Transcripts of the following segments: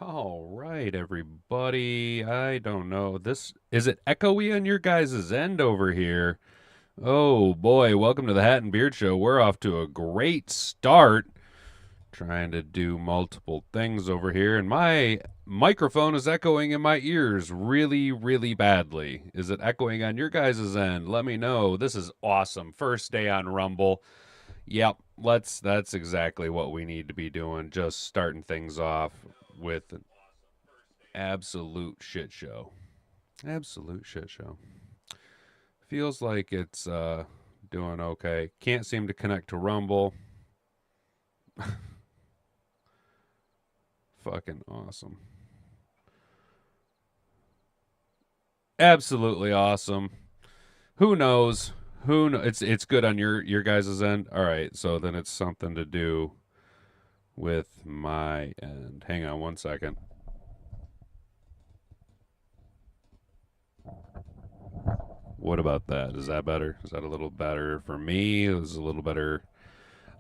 All right, everybody. I don't know. Is it echoey on your guys' end over here? Oh boy, welcome to the Hat and Beard Show. We're off to a great start. Trying to do multiple things over here, and my microphone is echoing in my ears really, really badly. Is it echoing on your guys' end? Let me know. This is awesome. First day on Rumble. Yep, that's exactly what we need to be doing. Just starting things off with an absolute shit show. Absolute shit show. Feels like it's doing okay. Can't seem to connect to Rumble. Fucking awesome. Absolutely awesome. Who knows? Who knows? It's good on your guys' end. All right, so then it's something to do with my end. Hang on one second. What about that? Is that better? Is that a little better for me? Is it a little better?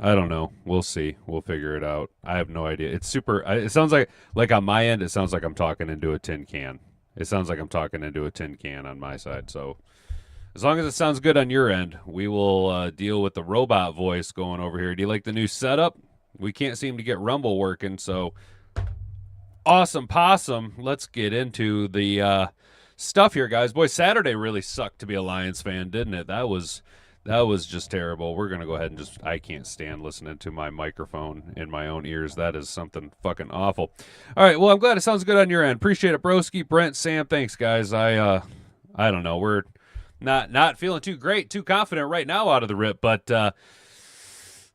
I don't know. We'll see. We'll figure it out. I have no idea. It's super. It sounds like on my end, it sounds like I'm talking into a tin can. It sounds like I'm talking into a tin can on my side. So as long as it sounds good on your end, we will deal with the robot voice going over here. Do you like the new setup? We can't seem to get Rumble working. So awesome possum. Let's get into the stuff here, guys. Boy, Saturday really sucked to be a Lions fan, didn't it? That was just terrible. We're gonna go ahead and I can't stand listening to my microphone in my own ears. That is something fucking awful. All right, well, I'm glad it sounds good on your end. Appreciate it, Broski, Brent, Sam. Thanks, guys. I don't know. We're not feeling too great, too confident right now out of the rip, but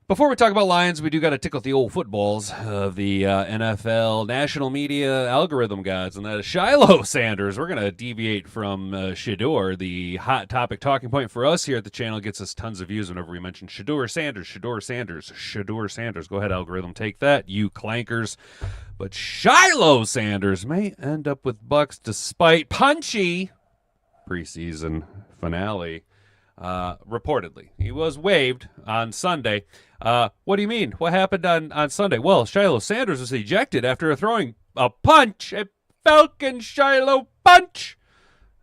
before we talk about Lions, we do got to tickle the old footballs of the NFL national media algorithm gods, and that is Shilo Sanders. We're going to deviate from Shador, the hot topic talking point for us here at the channel. Gets us tons of views whenever we mention Shador Sanders, Shador Sanders, Shador Sanders. Go ahead, algorithm, take that, you clankers. But Shilo Sanders may end up with Bucs despite punchy preseason finale. Reportedly, he was waived on Sunday. What do you mean? What happened on Sunday? Well, Shilo Sanders was ejected after throwing a punch, a Falcon Shilo punch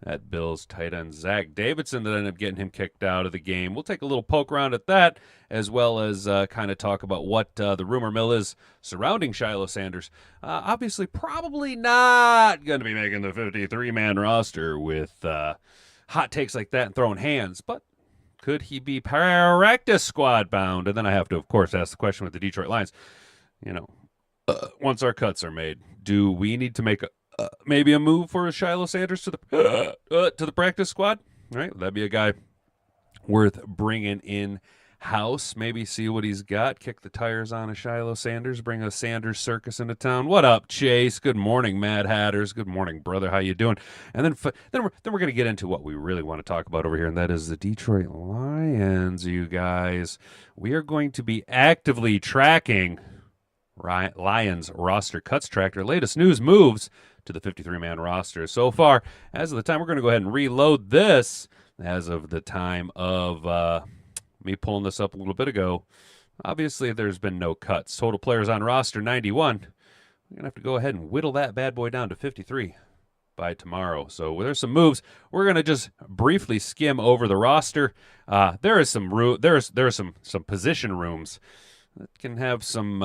at Bills tight end Zach Davidson that ended up getting him kicked out of the game. We'll take a little poke around at that, as well as kind of talk about what the rumor mill is surrounding Shilo Sanders. Obviously, probably not going to be making the 53-man roster with hot takes like that and throwing hands, but could he be practice squad bound? And then I have to, of course, ask the question with the Detroit Lions. Once our cuts are made, do we need to make maybe a move for Shilo Sanders to the practice squad? All right, would that be a guy worth bringing in house? Maybe see what he's got. Kick the tires on a Shilo Sanders. Bring a Sanders circus into town. What up, Chase? Good morning, Mad Hatters. Good morning, brother. How you doing? And then we're gonna get into what we really want to talk about over here, and that is the Detroit Lions. You guys, we are going to be actively tracking Lions roster cuts tracker. Latest news moves to the 53-man roster so far. As of the time, we're going to go ahead and reload this. As of the time of me pulling this up a little bit ago, obviously there's been no cuts. Total players on roster 91. We're going to have to go ahead and whittle that bad boy down to 53 by tomorrow. So there's some moves. We're going to just briefly skim over the roster. There is some there's some position rooms that can have some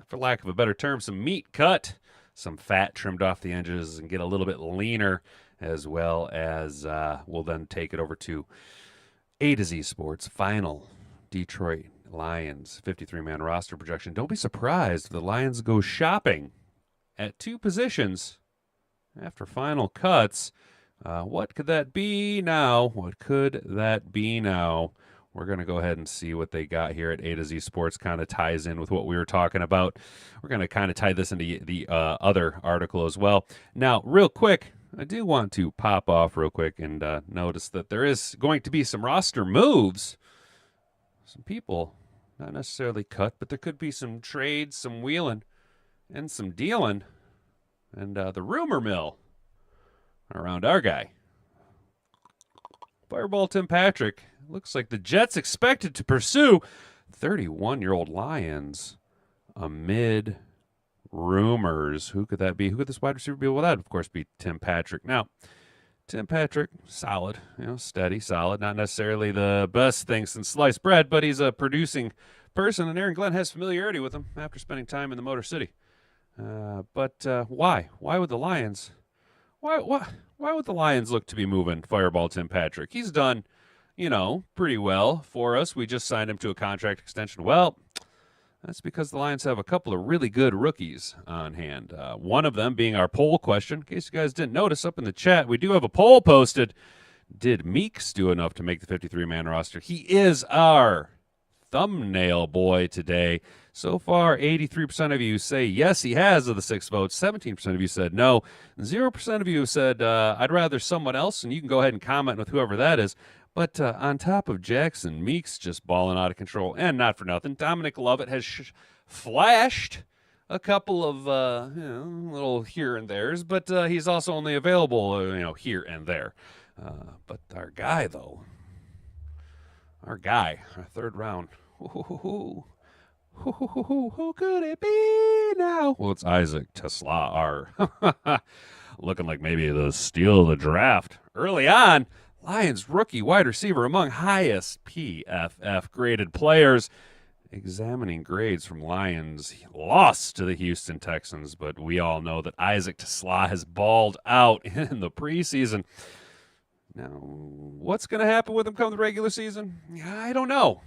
for lack of a better term, some meat cut, some fat trimmed off the edges, and get a little bit leaner, as well as we'll then take it over to A to Z Sports final Detroit Lions 53-man roster projection. Don't be surprised if the Lions go shopping at two positions after final cuts. What could that be now? What could that be now? We're going to go ahead and see what they got here at A to Z Sports. Kind of ties in with what we were talking about. We're going to kind of tie this into the other article as well. Now, real quick, I do want to pop off real quick and notice that there is going to be some roster moves. Some people, not necessarily cut, but there could be some trades, some wheeling, and some dealing. And the rumor mill around our guy, Fireball Tim Patrick. Looks like the Jets expected to pursue 31-year-old Lions amid rumors. Who could that be? Who could this wide receiver be? Well, that would, of course, be Tim Patrick. Now, Tim Patrick, solid, steady, solid. Not necessarily the best thing since sliced bread, but he's a producing person, and Aaron Glenn has familiarity with him after spending time in the Motor City. But why? Why would the Lions? Why would the Lions look to be moving Fireball Tim Patrick? He's done, pretty well for us. We just signed him to a contract extension. Well, that's because the Lions have a couple of really good rookies on hand. One of them being our poll question. In case you guys didn't notice, up in the chat, we do have a poll posted. Did Meeks do enough to make the 53-man roster? He is our thumbnail boy today. So far, 83% of you say yes, he has of the 6 votes. 17% of you said no. 0% of you said, I'd rather someone else, and you can go ahead and comment with whoever that is. But on top of Jackson Meeks just balling out of control, and not for nothing, Dominic Lovett has flashed a couple of little here and there's, but he's also only available, here and there. But our guy, though, our third round, who could it be now? Well, it's Isaac Tesla, looking like maybe the steal of the draft early on. Lions rookie wide receiver among highest PFF graded players. Examining grades from Lions, he lost to the Houston Texans, but we all know that Isaac Tesla has balled out in the preseason. Now, what's going to happen with him come the regular season? I don't know.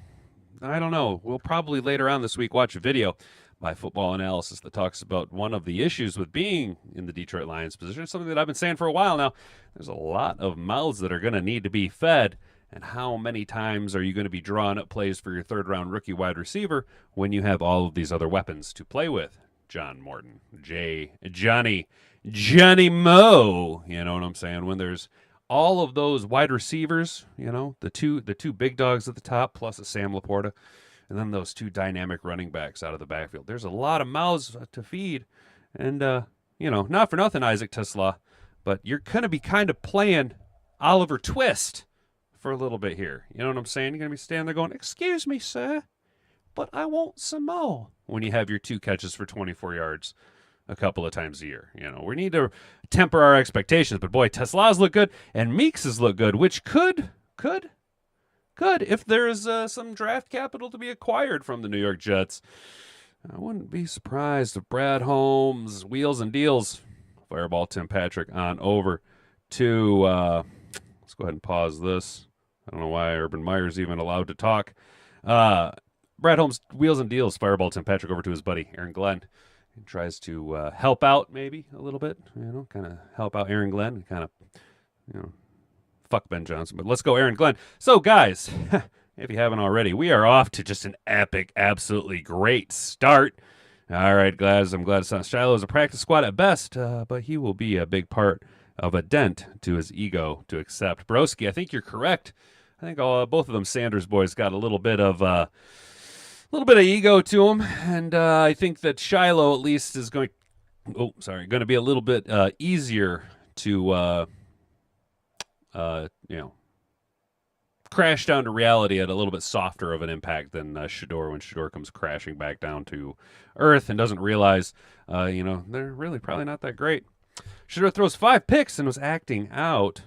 We'll probably later on this week watch a video by Football Analysis that talks about one of the issues with being in the Detroit Lions position. It's something that I've been saying for a while now. There's a lot of mouths that are going to need to be fed. And how many times are you going to be drawing up plays for your third-round rookie wide receiver when you have all of these other weapons to play with? John Morton, Johnny Moe, you know what I'm saying? When there's all of those wide receivers, the two big dogs at the top, plus a Sam Laporta, and then those two dynamic running backs out of the backfield. There's a lot of mouths to feed. And, not for nothing, Isaac Tesla, but you're going to be kind of playing Oliver Twist for a little bit here. You know what I'm saying? You're going to be standing there going, "Excuse me, sir, but I want some more," when you have your 2 catches for 24 yards a couple of times a year. We need to temper our expectations. But, boy, Tesla's look good, and Meeks has looked good, which could, if there's some draft capital to be acquired from the New York Jets. I wouldn't be surprised if Brad Holmes, wheels and deals, Fireball Tim Patrick on over to, let's go ahead and pause this. I don't know why Urban Meyer's even allowed to talk. Brad Holmes, wheels and deals, Fireball Tim Patrick over to his buddy, Aaron Glenn. He tries to help out maybe a little bit, kind of help out Aaron Glenn and kind of, fuck Ben Johnson. But let's go Aaron Glenn. So, guys, if you haven't already, we are off to just an epic, absolutely great start. All right, guys, I'm glad Shilo is a practice squad at best, but he will be a big part of a dent to his ego to accept. Broski, I think you're correct. I think both of them Sanders boys got a little bit of ego to him, and I think that Shilo at least is going to be a little bit easier to crash down to reality at a little bit softer of an impact than Shedeur when Shedeur comes crashing back down to earth and doesn't realize, they're really probably not that great. Shedeur throws 5 picks and was acting out.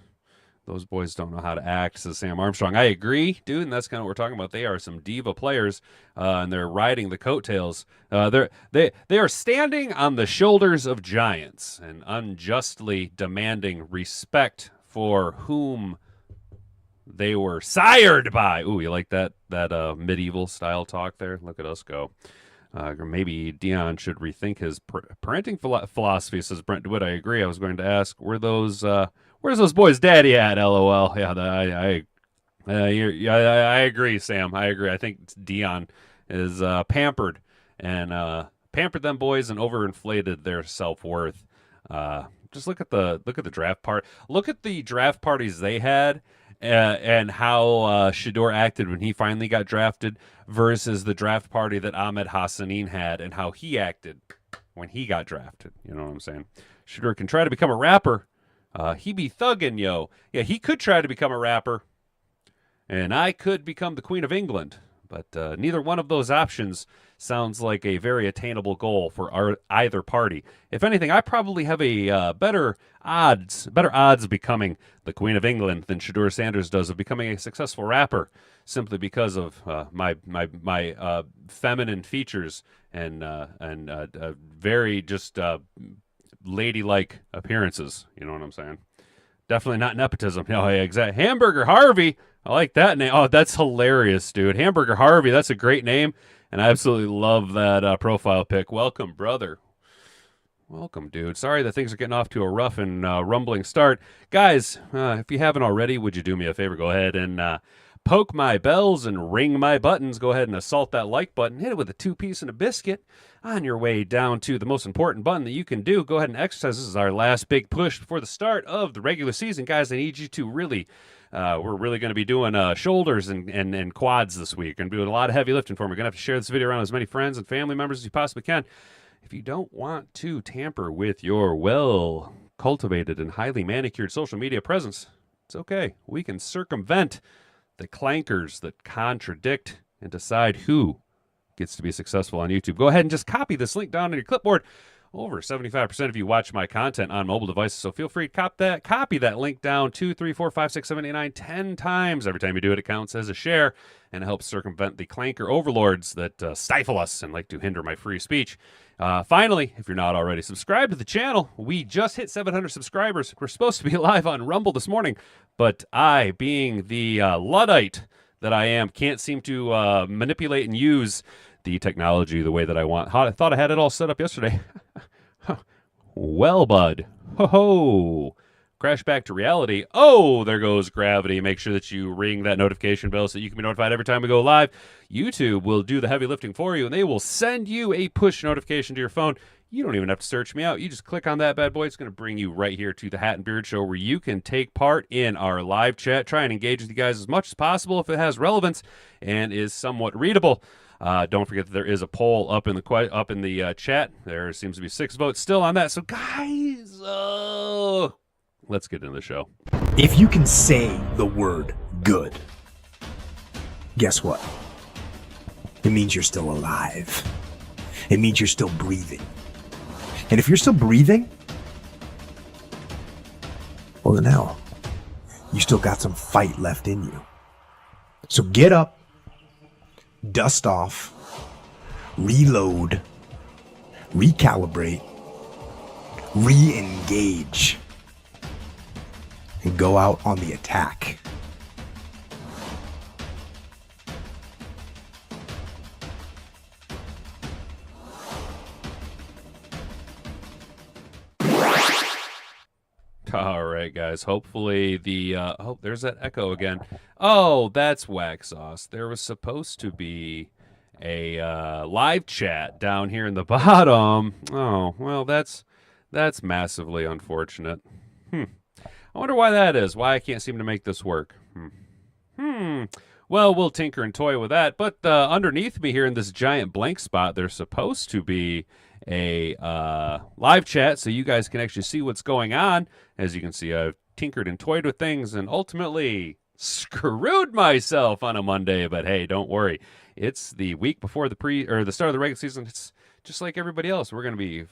Those boys don't know how to act, says Sam Armstrong. I agree, dude, and that's kind of what we're talking about. They are some diva players, and they're riding the coattails. They are standing on the shoulders of giants and unjustly demanding respect for whom they were sired by. Ooh, you like that medieval style talk there? Look at us go. Maybe Dion should rethink his parenting philosophy, says Brent DeWitt. I agree. I was going to ask, where's those boys' daddy at? LOL. Yeah, I agree, Sam. I agree. I think Dion is pampered and pampered them boys and overinflated their self-worth. Just look at the draft part. Look at the draft parties they had. And how Shedeur acted when he finally got drafted versus the draft party that Ahmed Hassanin had and how he acted when he got drafted. You know what I'm saying? Shedeur can try to become a rapper. He be thuggin', yo. Yeah, he could try to become a rapper. And I could become the Queen of England. But neither one of those options sounds like a very attainable goal for either party. If anything, I probably have a better odds of becoming the Queen of England than Shilo Sanders does of becoming a successful rapper, simply because of my feminine features and very just ladylike appearances. You know what I'm saying? Definitely not nepotism. No, yeah, exactly. Hamburger Harvey. I like that name. Oh, that's hilarious, dude. Hamburger Harvey. That's a great name, and I absolutely love that profile pic. Welcome, brother. Welcome, dude. Sorry that things are getting off to a rough and rumbling start. Guys, if you haven't already, would you do me a favor? Go ahead and poke my bells and ring my buttons. Go ahead and assault that like button. Hit it with a 2-piece and a biscuit. On your way down to the most important button that you can do, go ahead and exercise. This is our last big push before the start of the regular season. Guys, I need you to really, we're really going to be doing shoulders and quads this week. We're going to be doing a lot of heavy lifting for them. We're going to have to share this video around with as many friends and family members as you possibly can. If you don't want to tamper with your well-cultivated and highly manicured social media presence, it's okay. We can circumvent the clankers that contradict and decide who gets to be successful on YouTube. Go ahead and just copy this link down on your clipboard. Over 75% of you watch my content on mobile devices, so feel free to copy that link down 2, 3, 4, 5, 6, 7, 8, 9, 10 times. Every time you do it, it counts as a share, and it helps circumvent the clanker overlords that stifle us and like to hinder my free speech. Finally, if you're not already subscribed to the channel, we just hit 700 subscribers. We're supposed to be live on Rumble this morning, but I, being the Luddite that I am, can't seem to manipulate and use the technology the way that I want. I thought I had it all set up yesterday. Well, bud. Ho-ho. Crash back to reality. Oh, there goes gravity. Make sure that you ring that notification bell so that you can be notified every time we go live. YouTube will do the heavy lifting for you, and they will send you a push notification to your phone. You don't even have to search me out. You just click on that bad boy. It's going to bring you right here to the Hat and Beard Show, where you can take part in our live chat. Try and engage with you guys as much as possible if it has relevance and is somewhat readable. Don't forget that there is a poll up in the chat. There seems to be 6 votes still on that. So, guys, let's get into the show. If you can say the word good, guess what? It means you're still alive. It means you're still breathing. And if you're still breathing, well, then hell, you still got some fight left in you. So get up, dust off, reload, recalibrate, re-engage, and go out on the attack. All right, guys. Hopefully the oh, there's that echo again. Oh, that's Wax Sauce. There was supposed to be a live chat down here in the bottom. Oh, well, that's massively unfortunate. I wonder why that is. Why I can't seem to make this work. Well, we'll tinker and toy with that. But underneath me here in this giant blank spot, there's supposed to be a live chat so you guys can actually see what's going on. As you can see, I've tinkered and toyed with things and ultimately screwed myself on a Monday. But hey, don't worry. It's the week before the start of the regular season. It's just like everybody else. We're going to be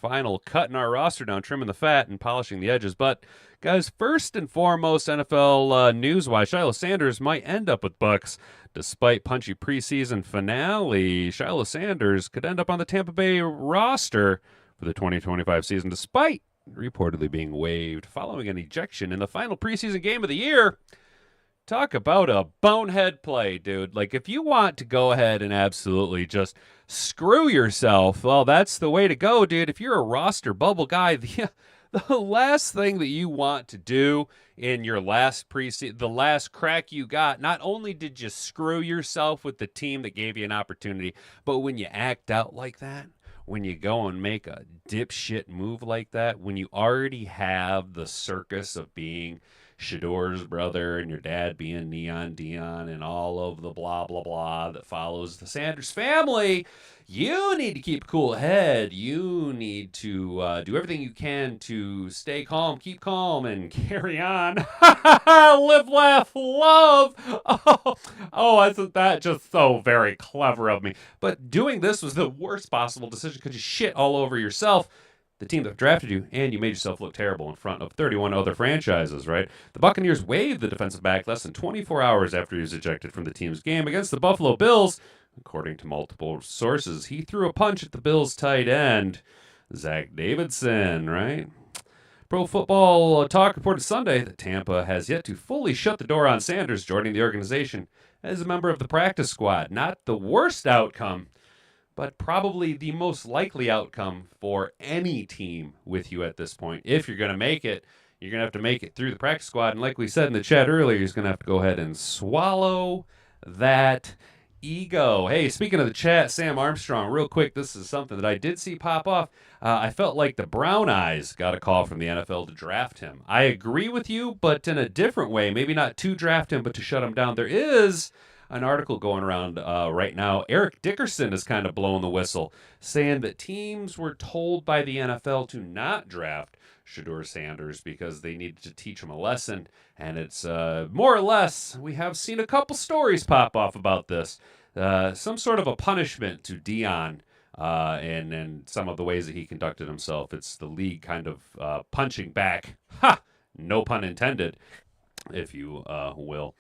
cutting our roster down, trimming the fat, and polishing the edges. But guys, first and foremost, NFL news-wise, Shilo Sanders might end up with Bucs. Despite punchy preseason finale, Shilo Sanders could end up on the Tampa Bay roster for the 2025 season, despite reportedly being waived following an ejection in the final preseason game of the year. Talk about a bonehead play, dude. Like, if you want to go ahead and absolutely just screw yourself, well, that's the way to go, dude. If you're a roster bubble guy, the last thing that you want to do in your last preseason, the last crack you got, not only did you screw yourself with the team that gave you an opportunity, but when you act out like that, when you go and make a dipshit move like that, when you already have the circus of being Shador's brother and your dad being Neon Dion and all of the blah, blah, blah that follows the Sanders family, you need to keep a cool head. You need to do everything you can to stay calm, keep calm, and carry on. Live, laugh, love. Isn't that just so very clever of me? But doing this was the worst possible decision because you shit all over yourself, the team that drafted you, and you made yourself look terrible in front of 31 other franchises, right? The Buccaneers waived the defensive back less than 24 hours after he was ejected from the team's game against the Buffalo Bills. According to multiple sources, he threw a punch at the Bills' tight end, Zach Davidson, right? Pro Football Talk reported Sunday that Tampa has yet to fully shut the door on Sanders joining the organization as a member of the practice squad. Not the worst outcome, but probably the most likely outcome for any team with you at this point. If you're going to make it, you're going to have to make it through the practice squad. And like we said in the chat earlier, he's going to have to go ahead and swallow that ego. Hey, speaking of the chat, Sam Armstrong, real quick, this is something that I did see pop off. I felt like the Brown Eyes got a call from the NFL to draft him. I agree with you, but in a different way. Maybe not to draft him, but to shut him down. There is an article going around right now. Eric Dickerson is kind of blowing the whistle, saying that teams were told by the NFL to not draft Shador Sanders because they needed to teach him a lesson. And it's more or less, we have seen a couple stories pop off about this. Some sort of a punishment to Dion and some of the ways that he conducted himself. It's the league kind of punching back. Ha! No pun intended, if you will.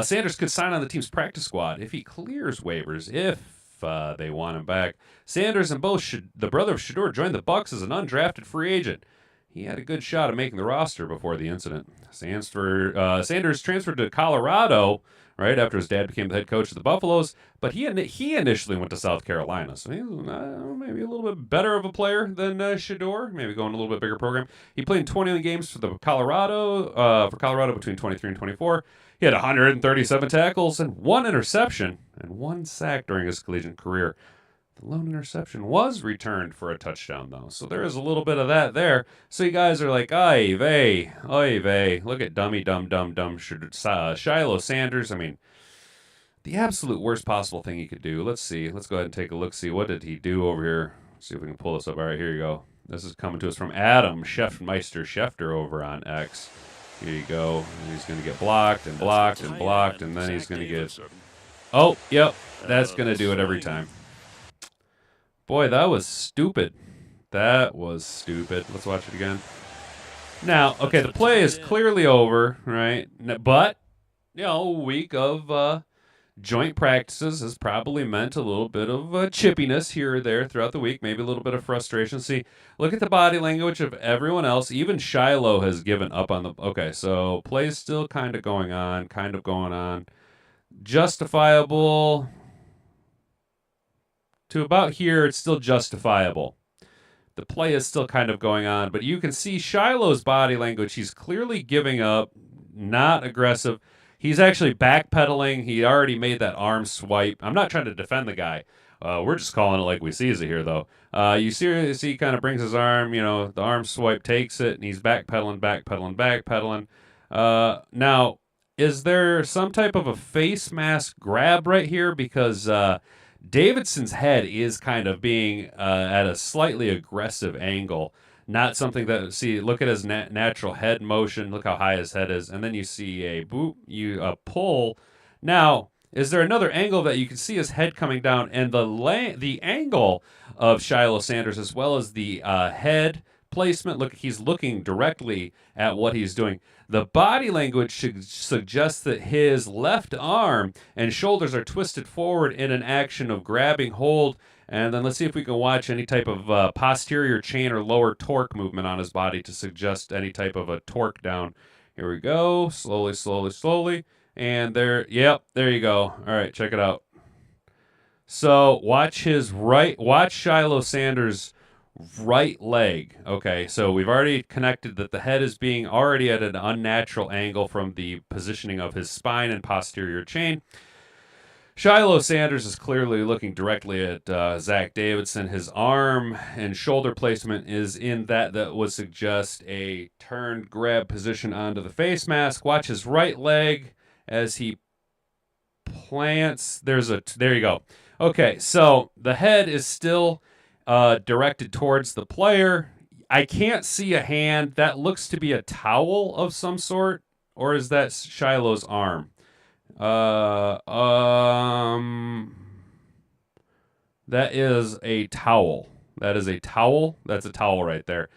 Sanders could sign on the team's practice squad if he clears waivers, if they want him back. Sanders and the brother of Shador joined the Bucs as an undrafted free agent. He had a good shot at making the roster before the incident. Sanders transferred to Colorado right after his dad became the head coach of the Buffaloes, but he initially went to South Carolina, so he's maybe a little bit better of a player than Shador, maybe going a little bit bigger program. He played in 21 games for Colorado between 23 and 24. He had 137 tackles and 1 interception and 1 sack during his collegiate career. The lone interception was returned for a touchdown, though. So there is a little bit of that there. So you guys are like, oy vey. Look at dummy, dumb, Shilo Sanders. I mean, the absolute worst possible thing he could do. Let's see. Let's go ahead and take a look. See, what did he do over here? Let's see if we can pull this up. All right, here you go. This is coming to us from Adam Schefter over on X. Here you go. He's going to get blocked, and then he's going to get... Oh, yep. That's going to do it every time. Boy, that was stupid. Let's watch it again. Now, okay, the play is clearly over, right? But, a week of joint practices has probably meant a little bit of chippiness here or there throughout the week, maybe a little bit of frustration. See, look at the body language of everyone else. Even Shilo has given up on the... Okay, so play's still kind of going on. Justifiable... To about here, it's still justifiable. The play is still kind of going on, but you can see Shilo's body language. He's clearly giving up, not aggressive. He's actually backpedaling. He already made that arm swipe. I'm not trying to defend the guy. We're just calling it like we see it here, though. You see he kind of brings his arm, the arm swipe takes it, and he's backpedaling. Now, is there some type of a face mask grab right here? Because... Davidson's head is kind of being at a slightly aggressive angle, not something that, see, look at his natural head motion, look how high his head is, and then you see a pull. Now, is there another angle that you can see his head coming down, and the angle of Shilo Sanders as well as the head placement, look, he's looking directly at what he's doing. The body language should suggest that his left arm and shoulders are twisted forward in an action of grabbing hold. And then let's see if we can watch any type of posterior chain or lower torque movement on his body to suggest any type of a torque down. Here we go. Slowly. And there you go. All right, check it out. So watch Shilo Sanders' right leg. Okay, so we've already connected that the head is being already at an unnatural angle from the positioning of his spine and posterior chain. Shilo Sanders is clearly looking directly at Zach Davidson. His arm and shoulder placement is in that would suggest a turned grab position onto the face mask. Watch his right leg as he plants. There you go. Okay, so the head is still directed towards the player. I can't see a hand. That looks to be a towel of some sort, or is that Shiloh's arm? That is a towel. That is a towel. That's a towel right there.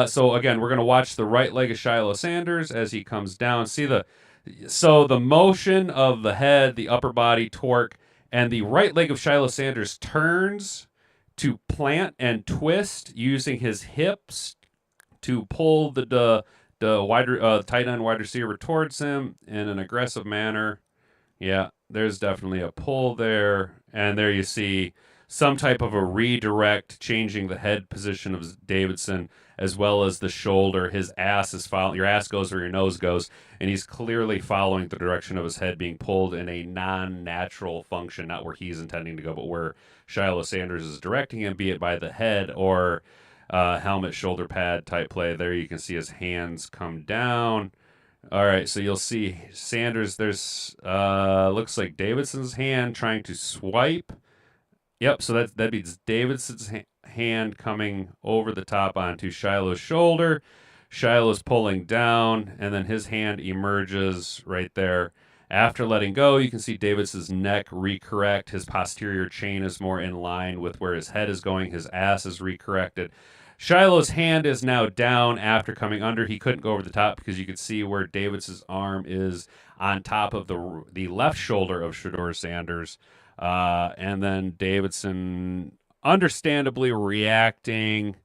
So again, we're gonna watch the right leg of Shilo Sanders as he comes down. See the motion of the head, the upper body torque, and the right leg of Shilo Sanders turns to plant and twist using his hips to pull the tight end wide receiver towards him in an aggressive manner. Yeah, there's definitely a pull there. And there you see some type of a redirect, changing the head position of Davidson as well as the shoulder. His ass is following. Your ass goes where your nose goes. And he's clearly following the direction of his head being pulled in a non-natural function, not where he's intending to go, but where Shilo Sanders is directing him, be it by the head or helmet, shoulder pad type play. There you can see his hands come down. All right, so you'll see Sanders. There's looks like Davidson's hand trying to swipe. Yep, so that means Davidson's hand coming over the top onto Shiloh's shoulder. Shiloh's pulling down, and then his hand emerges right there. After letting go, you can see Davidson's neck recorrect. His posterior chain is more in line with where his head is going. His ass is recorrected. Shiloh's hand is now down after coming under. He couldn't go over the top because you could see where Davidson's arm is on top of the left shoulder of Shedeur Sanders. And then Davidson understandably reacting,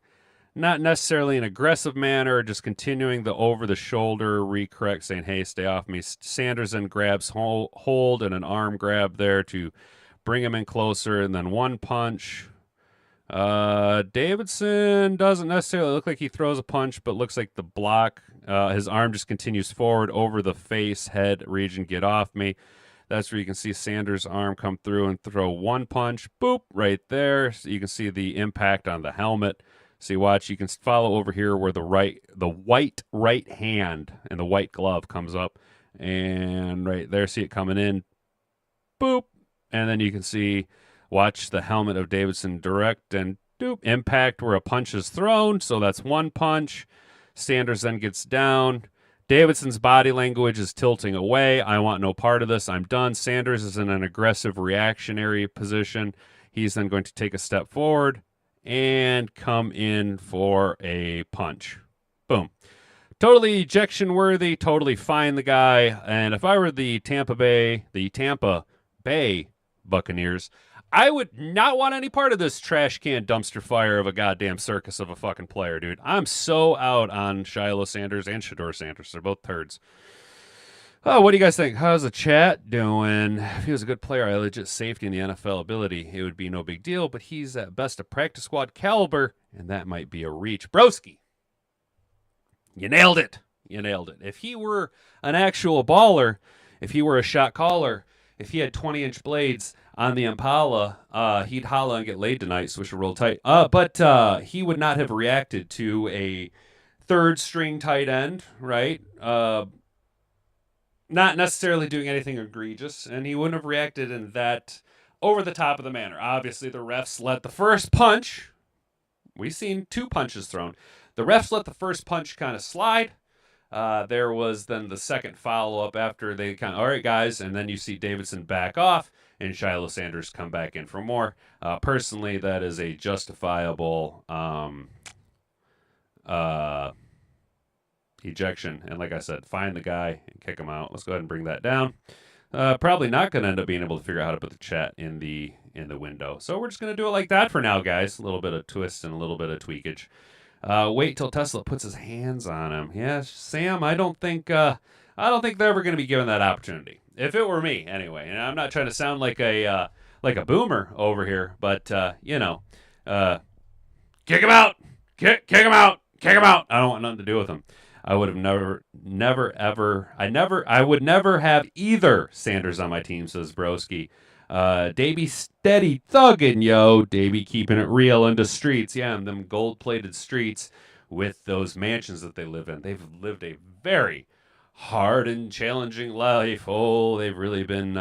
not necessarily in an aggressive manner, just continuing the over-the-shoulder recorrect, saying, hey, stay off me. Sanders then grabs hold and an arm grab there to bring him in closer, and then one punch. Davidson doesn't necessarily look like he throws a punch, but looks like the block. His arm just continues forward over the face, head region. Get off me. That's where you can see Sanders' arm come through and throw one punch. Boop, right there. So you can see the impact on the helmet. See, watch. You can follow over here where the white right hand and the white glove comes up, and right there, see it coming in. Boop, and then you can see. Watch the helmet of Davidson direct and doop, impact where a punch is thrown. So that's one punch. Sanders then gets down. Davidson's body language is tilting away. I want no part of this. I'm done. Sanders is in an aggressive reactionary position. He's then going to take a step forward and come in for a punch. Boom. Totally ejection worthy. Totally fine, the guy. And if I were the Tampa Bay Buccaneers, I would not want any part of this trash can dumpster fire of a goddamn circus of a fucking player, dude. I'm so out on Shilo Sanders and Shedeur Sanders. They're both turds. Oh, what do you guys think? How's the chat doing? If he was a good player, I legit safety in the NFL ability, it would be no big deal, but he's at best a practice squad caliber, and that might be a reach. Broski, you nailed it. You nailed it. If he were an actual baller, if he were a shot caller, if he had 20-inch blades on the Impala, he'd holla and get laid tonight, swish a roll tight. But he would not have reacted to a third-string tight end, right? Not necessarily doing anything egregious, and he wouldn't have reacted in that over-the-top of the manner. Obviously, the refs let the first punch. We've seen two punches thrown. The refs let the first punch kind of slide. There was then the second follow-up after they kind of, all right, guys, and then you see Davidson back off and Shilo Sanders come back in for more. Personally, that is a justifiable ejection. And like I said, find the guy and kick him out. Let's go ahead and bring that down. Probably not going to end up being able to figure out how to put the chat in the window. So we're just going to do it like that for now, guys. A little bit of twist and a little bit of tweakage. Wait till Tesla puts his hands on him. Yeah, Sam, I don't think they're ever going to be given that opportunity. If it were me, anyway. And I'm not trying to sound like a boomer over here, but kick him out, kick him out, kick him out. I don't want nothing to do with him. I would have I would never have either Sanders on my team, says Broski. Davey steady thugging, yo. Davey keeping it real in the streets. Yeah, and them gold-plated streets with those mansions that they live in. They've lived a very hard and challenging life. Oh, they've really been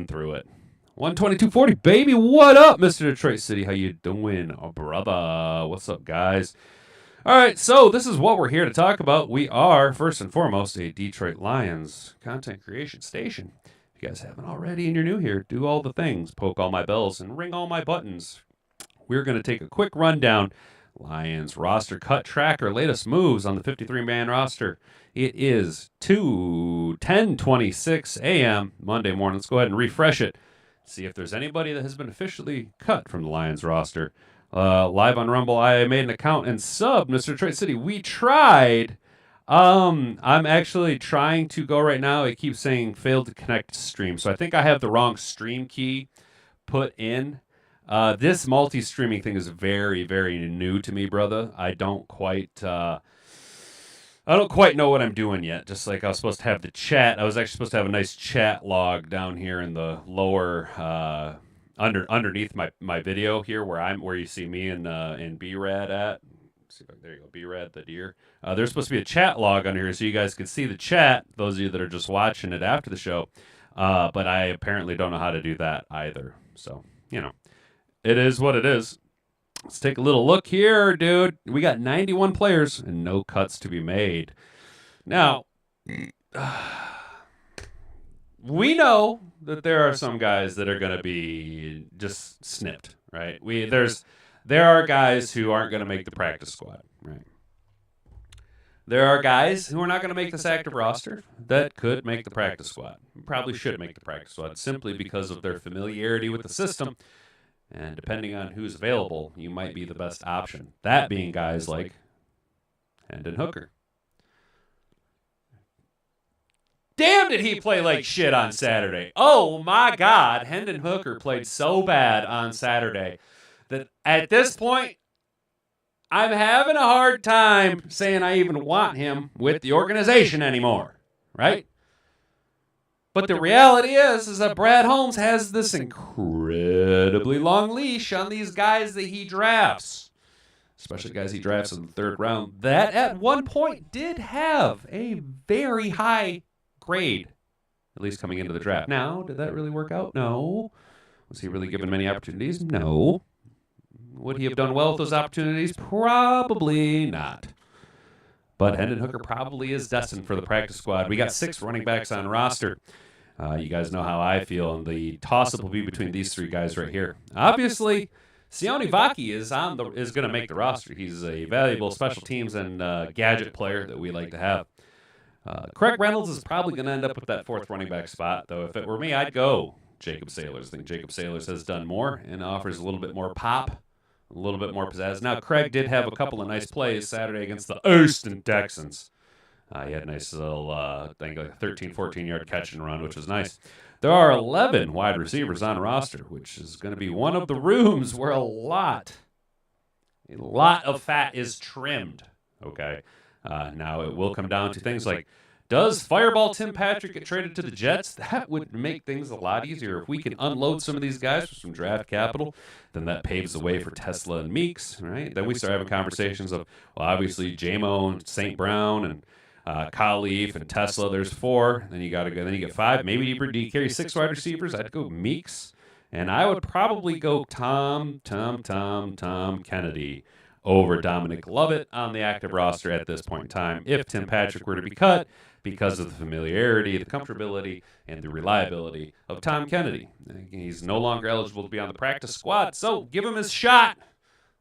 through it. 122.40, baby. What up, Mr. Detroit City? How you doing, brother? What's up, guys? All right, so this is what we're here to talk about. We are, first and foremost, a Detroit Lions content creation station. If you guys haven't already and you're new here, do all the things. Poke all my bells and ring all my buttons. We're going to take a quick rundown. Lions roster cut tracker, latest moves on the 53-man roster. It is 10:26 a.m. Monday morning. Let's go ahead and refresh it. See if there's anybody that has been officially cut from the Lions roster. Live on Rumble, I made an account and subbed Mr. Detroit City. We tried. I'm actually trying to go right now. It keeps saying failed to connect to stream. So I think I have the wrong stream key put in. This multi-streaming thing is very, very new to me, brother. I don't quite know what I'm doing yet. Just like I was supposed to have the chat. I was actually supposed to have a nice chat log down here in the lower underneath my video here where you see me and B-Rad at. There you go, B-Rad the deer. There's supposed to be a chat log on here so you guys can see the chat, those of you that are just watching it after the show. But I apparently don't know how to do that either. So, it is what it is. Let's take a little look here, dude. We got 91 players and no cuts to be made. Now, we know that there are some guys that are going to be just snipped, right? There are guys who aren't going to make the practice squad, right? There are guys who are not going to make this active roster that could make the practice squad. Probably should make the practice squad simply because of their familiarity with the system. And depending on who's available, you might be the best option. That being guys like Hendon Hooker. Damn, did he play like shit on Saturday. Oh, my God. Hendon Hooker played so bad on Saturday that at this point, I'm having a hard time saying I even want him with the organization anymore, right? But the reality is that Brad Holmes has this incredibly long leash on these guys that he drafts, especially guys he drafts in the third round, that at one point did have a very high grade, at least coming into the draft. Now, did that really work out? No. Was he really given many opportunities? No. Would he have done well with those opportunities? Probably not. But Hendon Hooker probably is destined for the practice squad. We got 6 running backs on roster. You guys know how I feel, and the toss-up will be between these 3 guys right here. Obviously, Sione Vaki is going to make the roster. He's a valuable special teams and gadget player that we like to have. Craig Reynolds is probably going to end up with that 4th running back spot, though. If it were me, I'd go Jacob Sailors. I think Jacob Sailors has done more and offers a little bit more pop, a little bit more pizzazz. Now, Craig did have a couple of nice plays Saturday against the Houston Texans. He had a nice little, I think, like a 13, 14-yard catch and run, which was nice. There are 11 wide receivers on roster, which is going to be one of the rooms where a lot of fat is trimmed, okay? Now, it will come down to things like, does Fireball Tim Patrick get traded to the Jets? That would make things a lot easier. If we can unload some of these guys for some draft capital, then that paves the way for Tesla and Meeks, right? Then we start having conversations of, well, obviously, J-Mo and St. Brown and Kyle Leaf and Tesla. There's 4. Then you got to go. Then you get 5. Maybe you carry 6 wide receivers. I'd go Meeks, and I would probably go Tom Kennedy over Dominic Lovett on the active roster at this point in time. If Tim Patrick were to be cut, because of the familiarity, the comfortability, and the reliability of Tom Kennedy, he's no longer eligible to be on the practice squad. So give him his shot.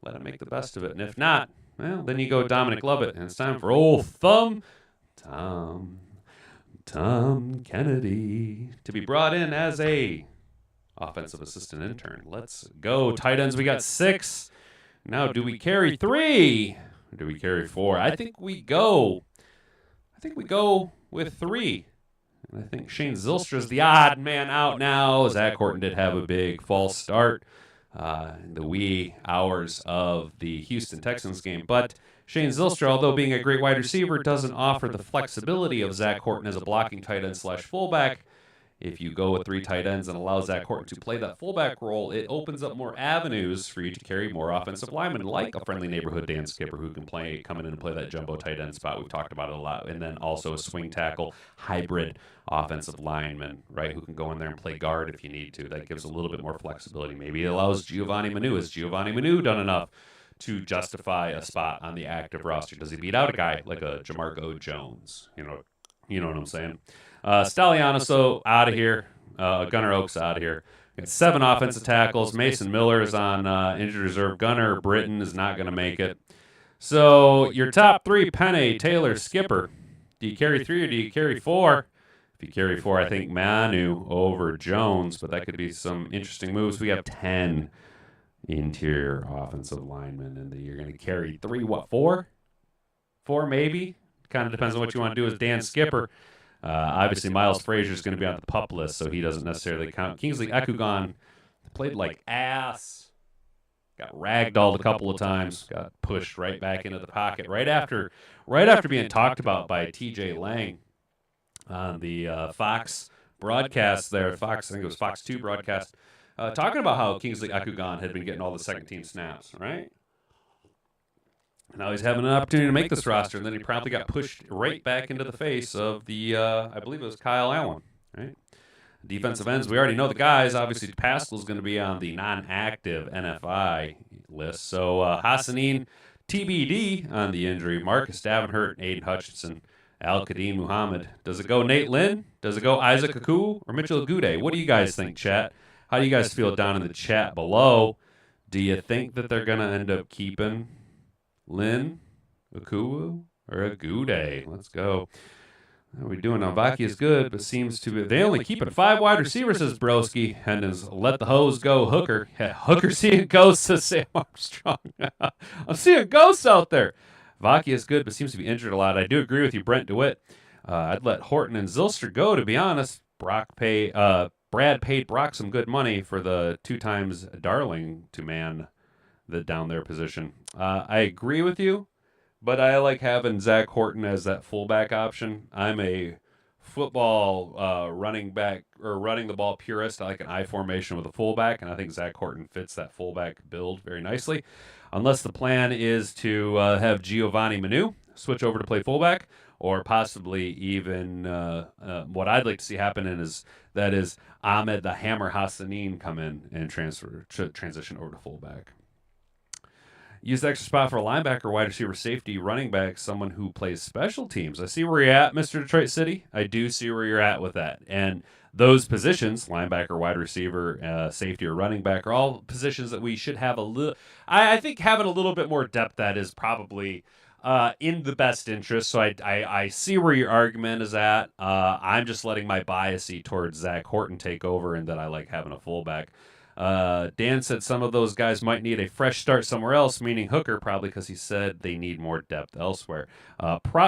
Let him make the best of it. And if not, well, then you go Dominic Lovett, and it's time for old Tom Kennedy to be brought in as a offensive assistant intern. Let's go. Tight ends, we got 6. Now, do we carry 3? Or do we carry 4? I think we go with 3. And I think Shane Zylstra's the odd man out now. Zach Horton did have a big false start in the wee hours of the Houston Texans game. But Shane Zylstra, although being a great wide receiver, doesn't offer the flexibility of Zach Horton as a blocking tight end / fullback. If you go with 3 tight ends and allow Zach Horton to play that fullback role, it opens up more avenues for you to carry more offensive linemen, like a friendly neighborhood Dan Skipper who can come in and play that jumbo tight end spot. We've talked about it a lot. And then also a swing tackle hybrid offensive lineman, right, who can go in there and play guard if you need to. That gives a little bit more flexibility. Maybe it allows Giovanni Manu. Has Giovanni Manu done enough to justify a spot on the active roster? Does he beat out a guy like a Jamarco Jones? You know what I'm saying? Staliano out of here. Gunnar Oaks out of here. Got 7 offensive tackles. Mason Miller is on injured reserve. Gunnar Britton is not going to make it. So your top 3, Penne, Taylor, Skipper. Do you carry 3 or do you carry 4? If you carry 4, I think Manu over Jones, but that could be some interesting moves. We have 10 interior offensive linemen, and you're going to carry 3, what, 4? 4 maybe? Kind of depends on what you want to do as Dan Skipper. Obviously, Miles Frazier is going to be on the PUP list, so he doesn't necessarily count. Kingsley Ekugon played like ass. Got ragdolled a couple of times. Got pushed right back into the pocket right after being talked about by T.J. Lang on the Fox broadcast there. Fox, I think it was Fox 2 broadcast, talking about how Kingsley Ekugon had been getting all the second-team snaps, right? Now he's having an opportunity to make this roster, and then he promptly got pushed right back into the face of the, I believe it was Kyle Allen, right? Defensive ends, we already know the guys. Obviously, Pascal's going to be on the non-active NFI list. So Hassanin, TBD on the injury. Marcus Davenport, Aiden Hutchinson, Al-Qadim Muhammad. Does it go Nate Lynn? Does it go Isaac Akuo or Mitchell Agude? What do you guys think, chat? How do you guys feel down in the chat below? Do you think that they're going to end up keeping Lynn, Akuo, or Agude? Let's go. How are we doing now? Vaki is good, but seems to be. They only keep it 5 wide receivers, says Broski. And is let the hose go, Hooker. Yeah, Hooker seeing ghosts, says Sam Armstrong. I'm seeing ghosts out there. Vaki is good, but seems to be injured a lot. I do agree with you, Brent DeWitt. I'd let Horton and Zylster go, to be honest. Brad paid Brock some good money for the 2 times Darling to man the down there position. I agree with you, but I like having Zach Horton as that fullback option. I'm a football running back or running the ball purist. I like an I formation with a fullback, and I think Zach Horton fits that fullback build very nicely. Unless the plan is to have Giovanni Manu switch over to play fullback, or possibly even what I'd like to see happen is Ahmed the Hammer Hassanin come in and transition over to fullback. Use the extra spot for a linebacker, wide receiver, safety, running back, someone who plays special teams. I see where you're at, Mr. Detroit City. I do see where you're at with that. And those positions, linebacker, wide receiver, safety, or running back, are all positions that we should have a little. I think having a little bit more depth that is probably in the best interest. So I see where your argument is at. I'm just letting my biasy towards Zach Horton take over, and that I like having a fullback. Dan said some of those guys might need a fresh start somewhere else, meaning Hooker, probably because he said they need more depth elsewhere.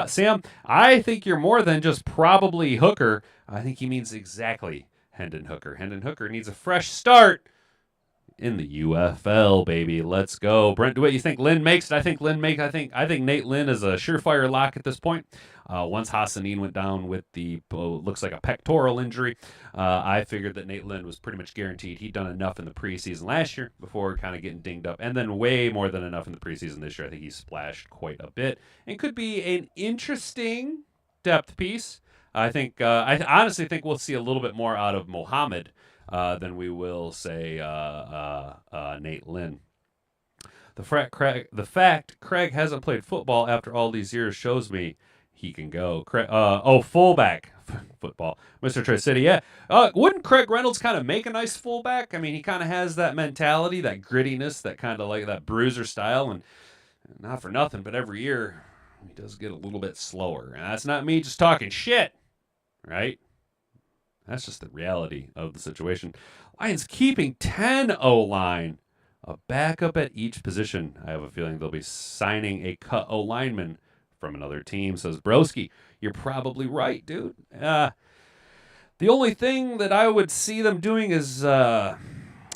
Sam, I think you're more than just probably Hooker. I think he means exactly Hendon Hooker. Hendon Hooker needs a fresh start in the UFL, baby. Let's go. Brent DeWitt, you think Lynn makes it? I think Nate Lynn is a surefire lock at this point. Once Hassanin went down with the looks like a pectoral injury, I figured that Nate Lynn was pretty much guaranteed. He'd done enough in the preseason last year before kind of getting dinged up, and then way more than enough in the preseason this year. I think he splashed quite a bit and could be an interesting depth piece. I honestly think we'll see a little bit more out of Mohammed than we will say Nate Lynn. The fact Craig hasn't played football after all these years shows me he can go. Fullback football. Mr. Tri-City, yeah. Wouldn't Craig Reynolds kind of make a nice fullback? I mean, he kind of has that mentality, that grittiness, that kind of like that bruiser style, and not for nothing, but every year he does get a little bit slower. And that's not me just talking shit, right? That's just the reality of the situation. Lions keeping 10 O-line, a backup at each position. I have a feeling they'll be signing a cut O-lineman from another team, says Broski. You're probably right, dude. The only thing that I would see them doing is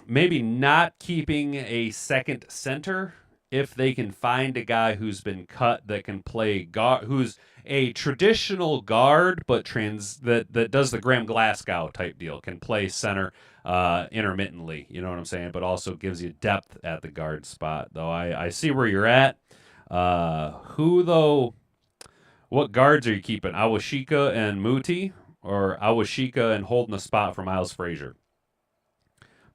maybe not keeping a second center if they can find a guy who's been cut that can play guard, who's a traditional guard, but that does the Graham Glasgow type deal, can play center intermittently. You know what I'm saying? But also gives you depth at the guard spot. Though I see where you're at. Who though? What guards are you keeping? Awashika and Muti, or Awashika and holding the spot for Miles Frazier?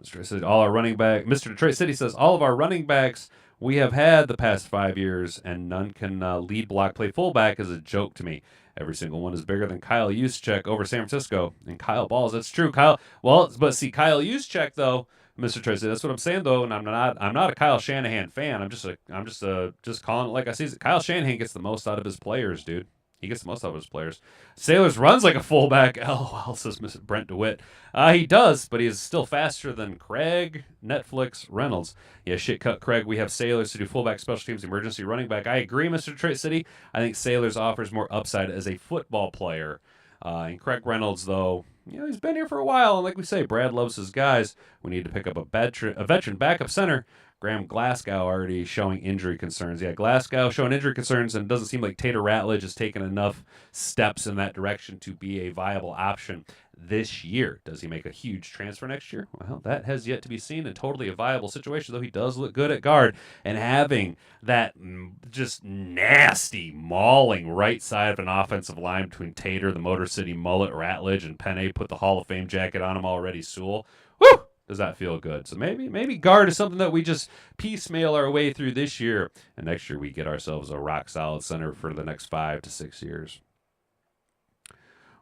Mr. Said all our running back. Mr. Detroit City says all of our running backs we have had the past 5 years, and none can lead block play fullback is a joke to me. Every single one is bigger than Kyle Juszczyk over San Francisco, and Kyle balls. That's true, Kyle. Well, but see, Kyle Juszczyk though, Mr. Tracy. That's what I'm saying though, and I'm not a Kyle Shanahan fan. I'm just calling it like I see it. Kyle Shanahan gets the most out of his players, dude. He gets the most out of his players. Sailors runs like a fullback. LOL, says Mr. Brent DeWitt. He does, but he is still faster than Craig, Netflix, Reynolds. Yeah, shit cut Craig. We have Sailors to do fullback, special teams, emergency running back. I agree, Mr. Detroit City. I think Sailors offers more upside as a football player. And Craig Reynolds, though, he's been here for a while. And like we say, Brad loves his guys. We need to pick up a veteran backup center. Graham Glasgow already showing injury concerns. Yeah, Glasgow showing injury concerns, and it doesn't seem like Tater Ratledge has taken enough steps in that direction to be a viable option this year. Does he make a huge transfer next year? Well, that has yet to be seen, and totally a viable situation, though he does look good at guard. And having that just nasty, mauling right side of an offensive line between Tater, the Motor City Mullet, Ratledge, and Penne, put the Hall of Fame jacket on him already, Sewell. Woo! Does that feel good? So maybe guard is something that we just piecemeal our way through this year, and next year we get ourselves a rock solid center for the next 5 to 6 years.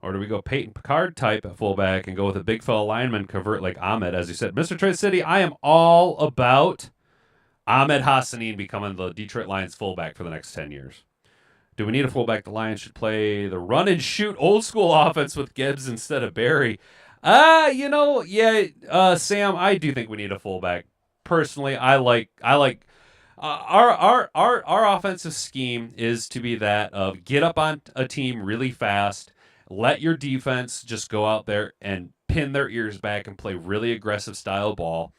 Or do we go Peyton Picard type at fullback and go with a big fella lineman, convert like Ahmed, as you said? Mr. Detroit City, I am all about Ahmed Hassanin becoming the Detroit Lions fullback for the next 10 years. Do we need a fullback? The Lions should play the run and shoot old school offense with Gibbs instead of Barry. Sam, I do think we need a fullback. Personally, I like our offensive scheme is to be that of get up on a team really fast, let your defense just go out there and pin their ears back and play really aggressive style ball.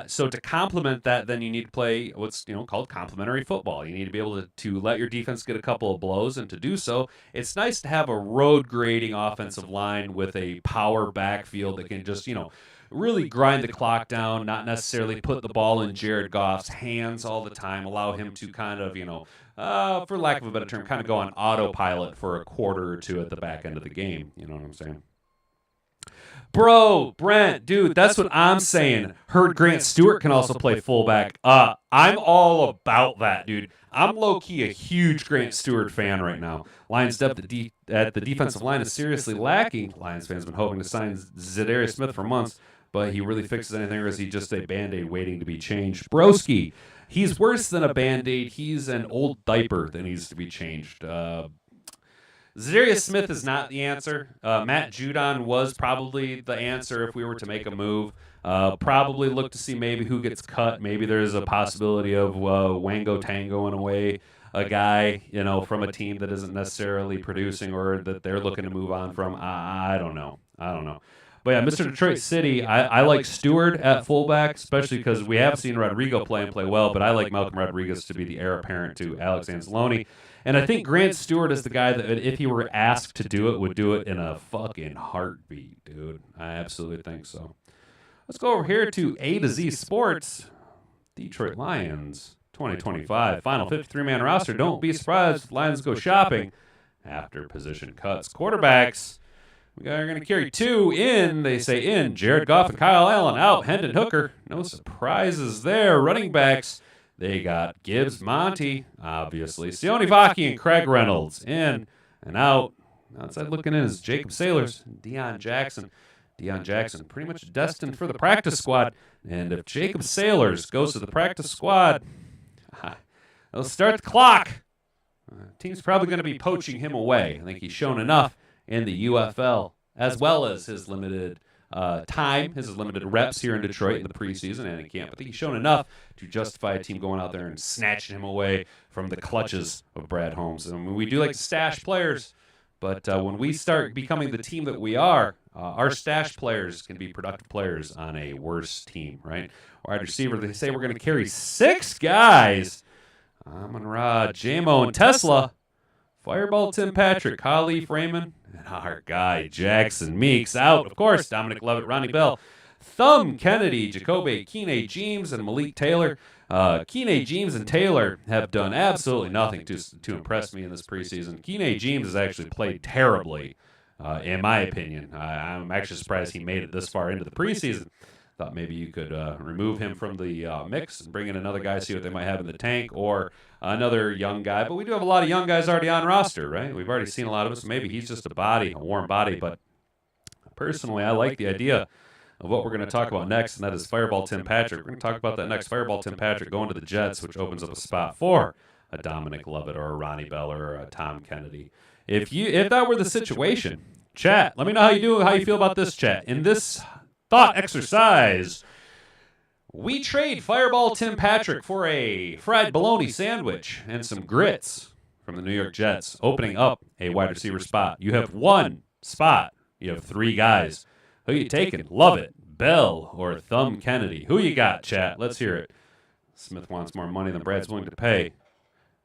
So to complement that, then you need to play what's called complementary football. You need to be able to let your defense get a couple of blows, and to do so, it's nice to have a road grading offensive line with a power backfield that can just really grind the clock down, not necessarily put the ball in Jared Goff's hands all the time, allow him to kind of for lack of a better term, kind of go on autopilot for a quarter or two at the back end of the game. You know what I'm saying? Bro, Brent, dude, that's what I'm saying. Heard Grant Stewart can also play fullback. I'm all about that, dude. I'm low-key a huge Grant Stewart fan right now. Lions depth at the defensive line is seriously lacking. Lions fans have been hoping to sign Zadarius Smith for months, but he really fixes anything, or is he just a Band-Aid waiting to be changed? Broski, he's worse than a Band-Aid. He's an old diaper that needs to be changed. Zadarius Smith is not the answer. Matt Judon was probably the answer if we were to make a move. Probably look to see maybe who gets cut. Maybe there's a possibility of Wango Tangoing away a guy, from a team that isn't necessarily producing or that they're looking to move on from. I don't know. But yeah, Mr. Detroit City, I like Stewart at fullback, especially because we have seen Rodrigo play well, but I like Malcolm Rodriguez to be the heir apparent to Alex Anzalone. And I think Grant Stewart is the guy that, if he were asked to do it, would do it in a fucking heartbeat, dude. I absolutely think so. Let's go over here to A to Z Sports. Detroit Lions 2025 final 53-man roster. Don't be surprised if Lions go shopping after position cuts. Quarterbacks, we are going to carry 2 in. They say in. Jared Goff and Kyle Allen out. Hendon Hooker. No surprises there. Running backs, they got Gibbs, Monty, obviously. Sione Vaki and Craig Reynolds in and out. Outside looking in is Jacob Sailors and Deion Jackson. Deion Jackson pretty much destined for the practice squad. And if Jacob Sailors goes to the practice squad, they'll start the clock. Team's probably going to be poaching him away. I think he's shown enough in the UFL, as well as his limited time, his limited reps here in Detroit in the preseason and in camp. I think he's shown enough to justify a team going out there and snatching him away from the clutches of Brad Holmes. And we do like to stash players, but when we start becoming the team that we are, our stash players can be productive players on a worse team, right? Wide receiver, they say we're going to carry 6 guys. Amon-Ra, J-Mo, and Tesla. Fireball Tim Patrick, Holly Freeman, and our guy Jackson Meeks out. Of course, Dominic Lovett, Ronnie Bell, Thumb Kennedy, Jacoby Keeney James, and Malik Taylor. Keeney James and Taylor have done absolutely nothing to impress me in this preseason. Keeney James has actually played terribly, in my opinion. I'm actually surprised he made it this far into the preseason. Thought maybe you could remove him from the mix and bring in another guy, see what they might have in the tank, or another young guy. But we do have a lot of young guys already on roster, right? We've already seen a lot of them, so maybe he's just a warm body. But personally, I like the idea of what we're going to talk about next, and that is Fireball Tim Patrick. We're going to talk about that next. Fireball Tim Patrick going to the Jets, which opens up a spot for a Dominic Lovett or a Ronnie Bell or a Tom Kennedy. If that were the situation, chat, let me know how you feel about this, chat. In this thought exercise, we trade Fireball Tim Patrick for a fried bologna sandwich and some grits from the New York Jets, opening up a wide receiver spot. You have one spot. You have three guys. Who you taking? Lovett, Bell, or Thumb Kennedy? Who you got, chat? Let's hear it. Smith wants more money than Brad's willing to pay,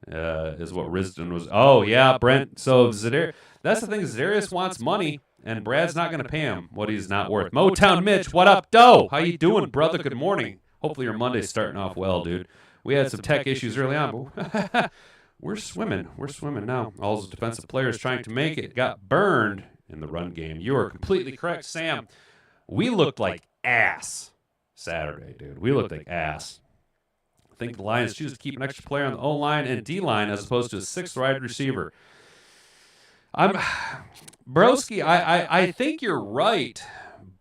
is what Risden was. Oh, yeah, Brent. So that's the thing. Zadarius wants money, and Brad's not going to pay him what he's not worth. Motown Mitch, what up, Doe? How you doing, brother? Good morning. Hopefully your Monday's starting off well, dude. We had some tech issues early on, but we're swimming. We're swimming now. All those defensive players trying to make it got burned in the run game. You are completely correct, Sam. We looked like ass Saturday, dude. We looked like ass. I think the Lions choose to keep an extra player on the O-line and D-line as opposed to a sixth wide receiver. Broski, I think you're right,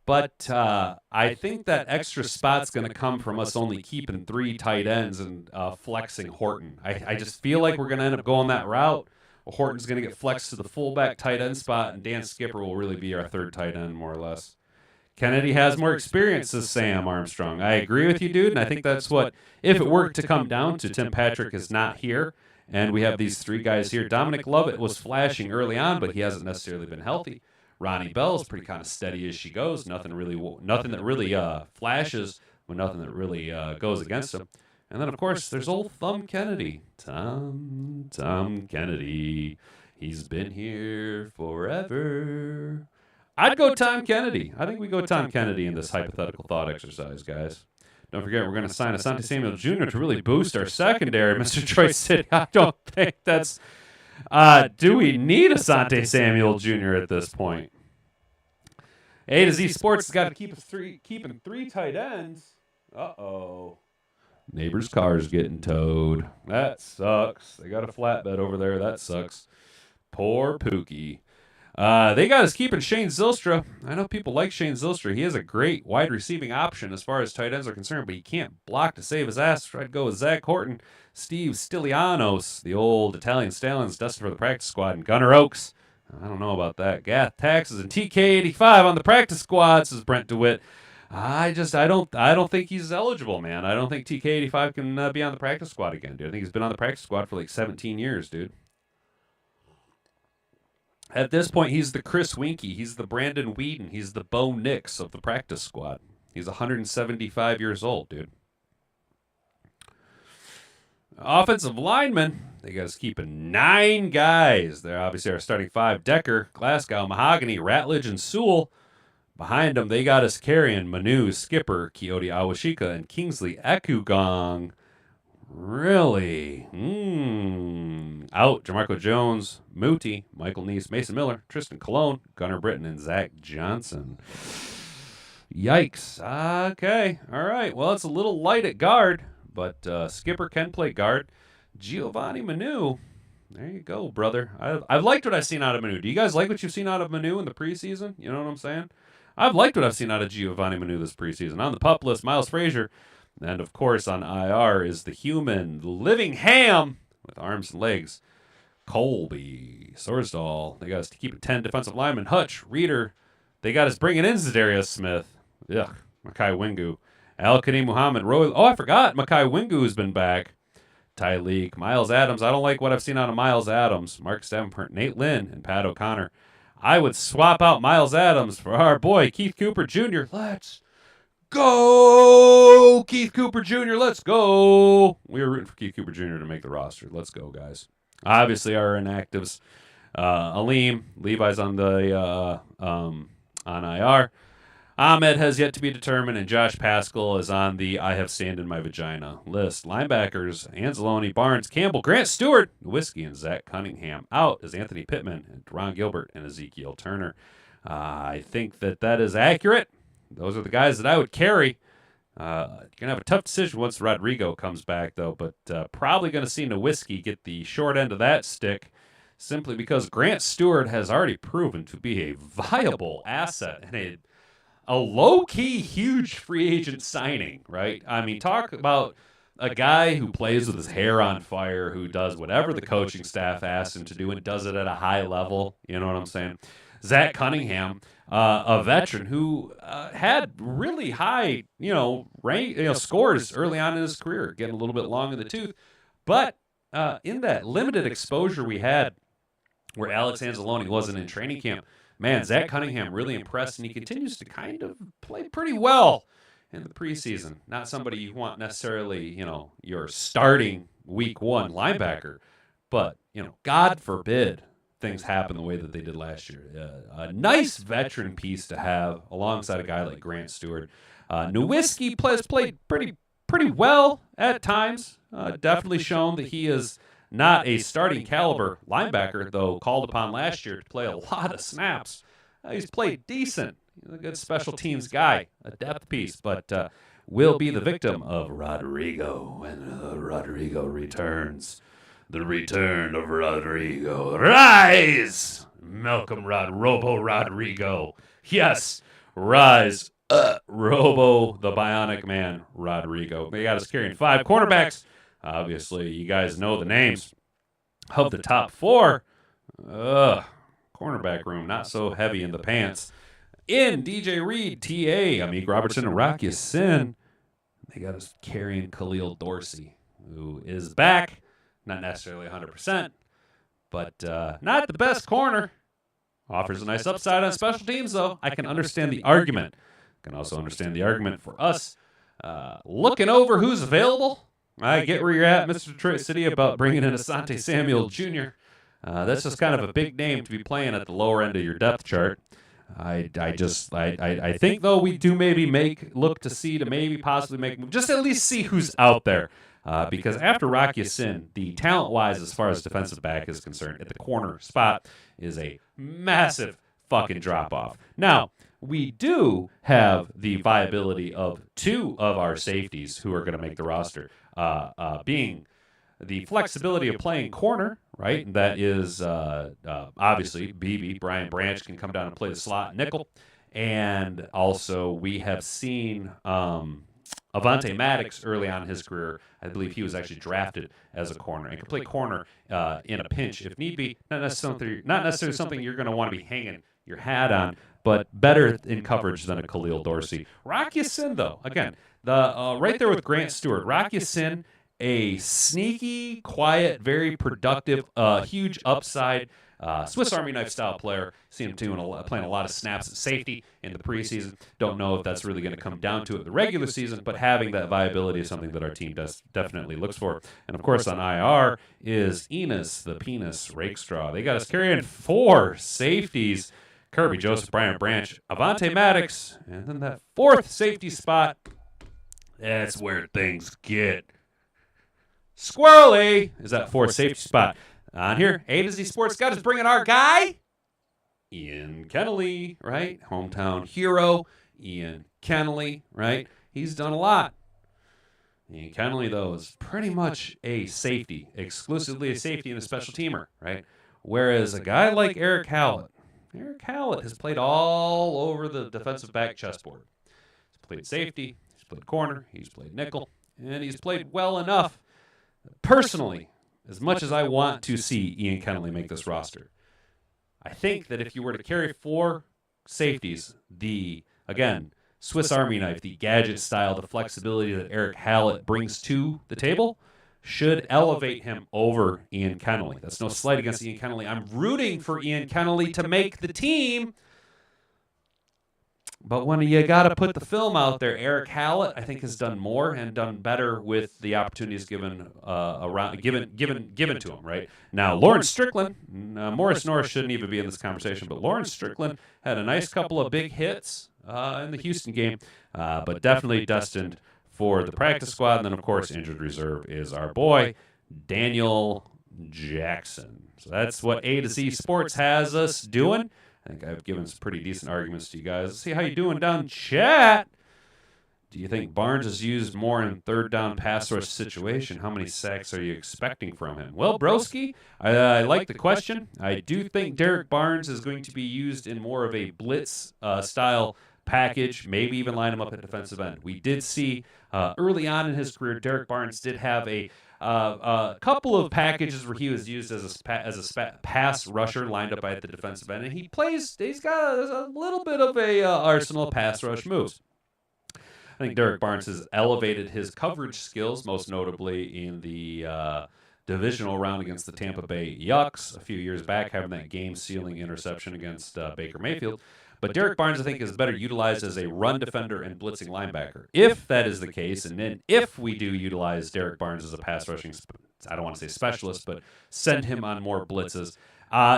but I think that extra spot's going to come from us only keeping three tight ends and flexing Horton. I just feel like we're going to end up going that route. Horton's going to get flexed to the fullback tight end spot, and Dan Skipper will really be our third tight end, more or less. Kennedy has more experience, says Sam Armstrong. I agree with you, dude, and I think that's what, if it were to come down to Tim Patrick is not here, and we have these three guys here. Dominic Lovett was flashing early on, but he hasn't necessarily been healthy. Ronnie Bell's pretty kind of steady as she goes. Nothing that really flashes, but nothing that really goes against him. And then, of course, there's old Thumb Kennedy. Tom Kennedy. He's been here forever. I'd go Tom Kennedy. I think we go Tom Kennedy in this hypothetical thought exercise, guys. Don't forget, we're going to sign Asante Samuel Jr. to really boost our secondary, Mr. Troy City. I don't think that's... do we need Asante Samuel Jr. at this point? A to Z Sports has got to keep keeping three tight ends. Uh-oh. Neighbor's car's getting towed. That sucks. They got a flatbed over there. That sucks. Poor Pookie. They got us keeping Shane Zylstra. I know people like Shane Zylstra. He is a great wide receiving option as far as tight ends are concerned, but he can't block to save his ass. Try to go with Zach Horton, Steve Stylianos, the old Italian stallions destined for the practice squad, and Gunnar Oaks. I don't know about that. Gath Taxes and TK85 on the practice squad, says Brent DeWitt. I don't think he's eligible, man. I don't think TK85 can be on the practice squad again, dude. I think he's been on the practice squad for like 17 years, dude. At this point, he's the Chris Winkie. He's the Brandon Whedon. He's the Bo Nix of the practice squad. He's 175 years old, dude. Offensive linemen, they got us keeping 9 guys. They're obviously our starting 5. Decker, Glasgow, Mahogany, Ratledge, and Sewell. Behind them, they got us carrying Manu, Skipper, Keoti Awashika, and Kingsley Ekugong. Really? Out. Jamarco Jones, Mooti, Michael Neese, Mason Miller, Tristan Colon, Gunnar Britton, and Zach Johnson. Yikes. Okay. All right. Well, it's a little light at guard, but Skipper can play guard. Giovanni Manu. There you go, brother. I've liked what I've seen out of Manu. Do you guys like what you've seen out of Manu in the preseason? You know what I'm saying? I've liked what I've seen out of Giovanni Manu this preseason. On the pup list, Miles Frazier. And, of course, on IR is the human, the living ham with arms and legs, Colby Sorsdahl. They got us to keep it 10 defensive linemen. Hutch, Reeder. They got us bringing in Zadarius Smith. Ugh, Makai Wingu. Al-Kadim Muhammad. Oh, I forgot. Makai Wingu's been back. Tyleek. Miles Adams. I don't like what I've seen out of Miles Adams. Mark Davenport, Nate Lynn, and Pat O'Connor. I would swap out Miles Adams for our boy, Keith Cooper Jr. Let's go, Keith Cooper Jr. Let's go. We were rooting for Keith Cooper Jr. to make the roster. Let's go, guys. obviously our inactives. Aleem, Levi's on the on IR. Ahmed has yet to be determined, and Josh Pascal is on the I have sand in my vagina list. Linebackers, Anzalone, Barnes, Campbell, Grant Stewart, Whiskey, and Zach Cunningham. Out is Anthony Pittman, and Ron Gilbert, and Ezekiel Turner. I think that is accurate. Those are the guys that I would carry. You're going to have a tough decision once Rodrigo comes back, though, but probably going to see Nowitzki get the short end of that stick simply because Grant Stewart has already proven to be a viable asset and a low-key huge free agent signing, right? I mean, talk about a guy who plays with his hair on fire, who does whatever the coaching staff asks him to do and does it at a high level. You know what I'm saying? Zach Cunningham, a veteran who had really high, scores early on in his career, getting a little bit long in the tooth. But in that limited exposure we had where Alex Anzalone wasn't in training camp, man, Zach Cunningham really impressed, and he continues to kind of play pretty well in the preseason. Not somebody you want necessarily, your starting week one linebacker, but, God forbid things happen the way that they did last year. A nice veteran piece to have alongside a guy like Grant Stewart. Nowitzki played pretty well at times. Definitely shown that he is not a starting caliber linebacker, though called upon last year to play a lot of snaps. He's played decent. He's a good special teams guy, a depth piece, but will be the victim of Rodrigo when Rodrigo returns. The return of Rodrigo. Rise! Malcolm Robo Rodrigo. Yes, rise. Robo, the Bionic Man, Rodrigo. They got us carrying 5 cornerbacks. Obviously, you guys know the names of the top 4. Cornerback room, not so heavy in the pants. In DJ Reed, TA, Amik Robertson, and Rocky Sin. They got us carrying Khalil Dorsey, who is back. Not necessarily 100%, but not the best corner. Offers a nice upside on special teams, though. I can understand the argument. Can also understand the argument for us looking over who's available. I get where you're at, Mr. Detroit City, about bringing in Asante Samuel Jr. That's just kind of a big name to be playing at the lower end of your depth chart. I think, though, we do maybe look to see to maybe possibly make just at least see who's out there. Because after Rocky Sin, the talent-wise, as far as defensive back is concerned, at the corner spot is a massive fucking drop-off. Now, we do have the viability of 2 of our safeties who are going to make the roster, being the flexibility of playing corner, right? That is obviously BB, Brian Branch, can come down and play the slot nickel. And also we have seen Avonte Maddox early on in his career. I believe he was actually drafted as a corner and can play corner in a pinch if need be. Not necessarily something you're going to want to be hanging your hat on, but better in coverage than a Khalil Dorsey. Rocky Sin, though, again, the right there with Grant Stewart. Rocky Sin, a sneaky, quiet, very productive, huge upside, Swiss Army knife style player. Seen him playing a lot of snaps at safety in the preseason. Don't know if that's really going to come down to it the regular season, but having that viability is something that our team definitely looks for. And of course, on IR is Enos, the penis rakestraw. They got us carrying 4 safeties. Kirby Joseph, Brian Branch, Avonte Maddox, and then that 4th safety spot. That's where things get squirrely. Is that 4th safety spot? On here, A to Z Sports Scott is bringing our guy, Ian Kennelly, right? Hometown hero, Ian Kennelly, right? He's done a lot. Ian Kennelly, though, is pretty much a safety, exclusively a safety and a special teamer, right? Whereas a guy like Eric Hallett has played all over the defensive back chessboard. He's played safety, he's played corner, he's played nickel, and he's played well enough. Personally, as much as I want to see Ian Kennelly make this roster, I think that if you were to carry 4 safeties, again, Swiss Army knife, the gadget style, the flexibility that Eric Hallett brings to the table, should elevate him over Ian Kennelly. That's no slight against Ian Kennelly. I'm rooting for Ian Kennelly to make the team. But when you got to put the film out there, Eric Hallett, I think, has done more and done better with the opportunities given given to him. Right now, Lawrence Strickland, Morris Norris shouldn't even be in this conversation, but Lawrence Strickland had a nice couple of big hits in the Houston game, but definitely destined for the practice squad. And then, of course, injured reserve is our boy Daniel Jackson. So that's what A to Z Sports has us doing. I think I've given some pretty decent arguments to you guys. Let's see how you doing down chat. Do you think Barnes is used more in third down pass rush situation? How many sacks are you expecting from him? Well, Broski, I like the question. I do think Derek Barnes is going to be used in more of a blitz style package, maybe even line him up at defensive end. We did see early on in his career, Derek Barnes did have a couple of packages where he was used as a pass rusher lined up at the defensive end, and he's got a little bit of a arsenal of pass rush moves. I think Derek Barnes has elevated his coverage skills, most notably in the divisional round against the Tampa Bay Yucks a few years back, having that game-sealing interception against Baker Mayfield. But Derek Barnes, I think, is better utilized as a run defender and blitzing linebacker. If that is the case, and then if we do utilize Derek Barnes as a pass rushing, I don't want to say specialist, but send him on more blitzes,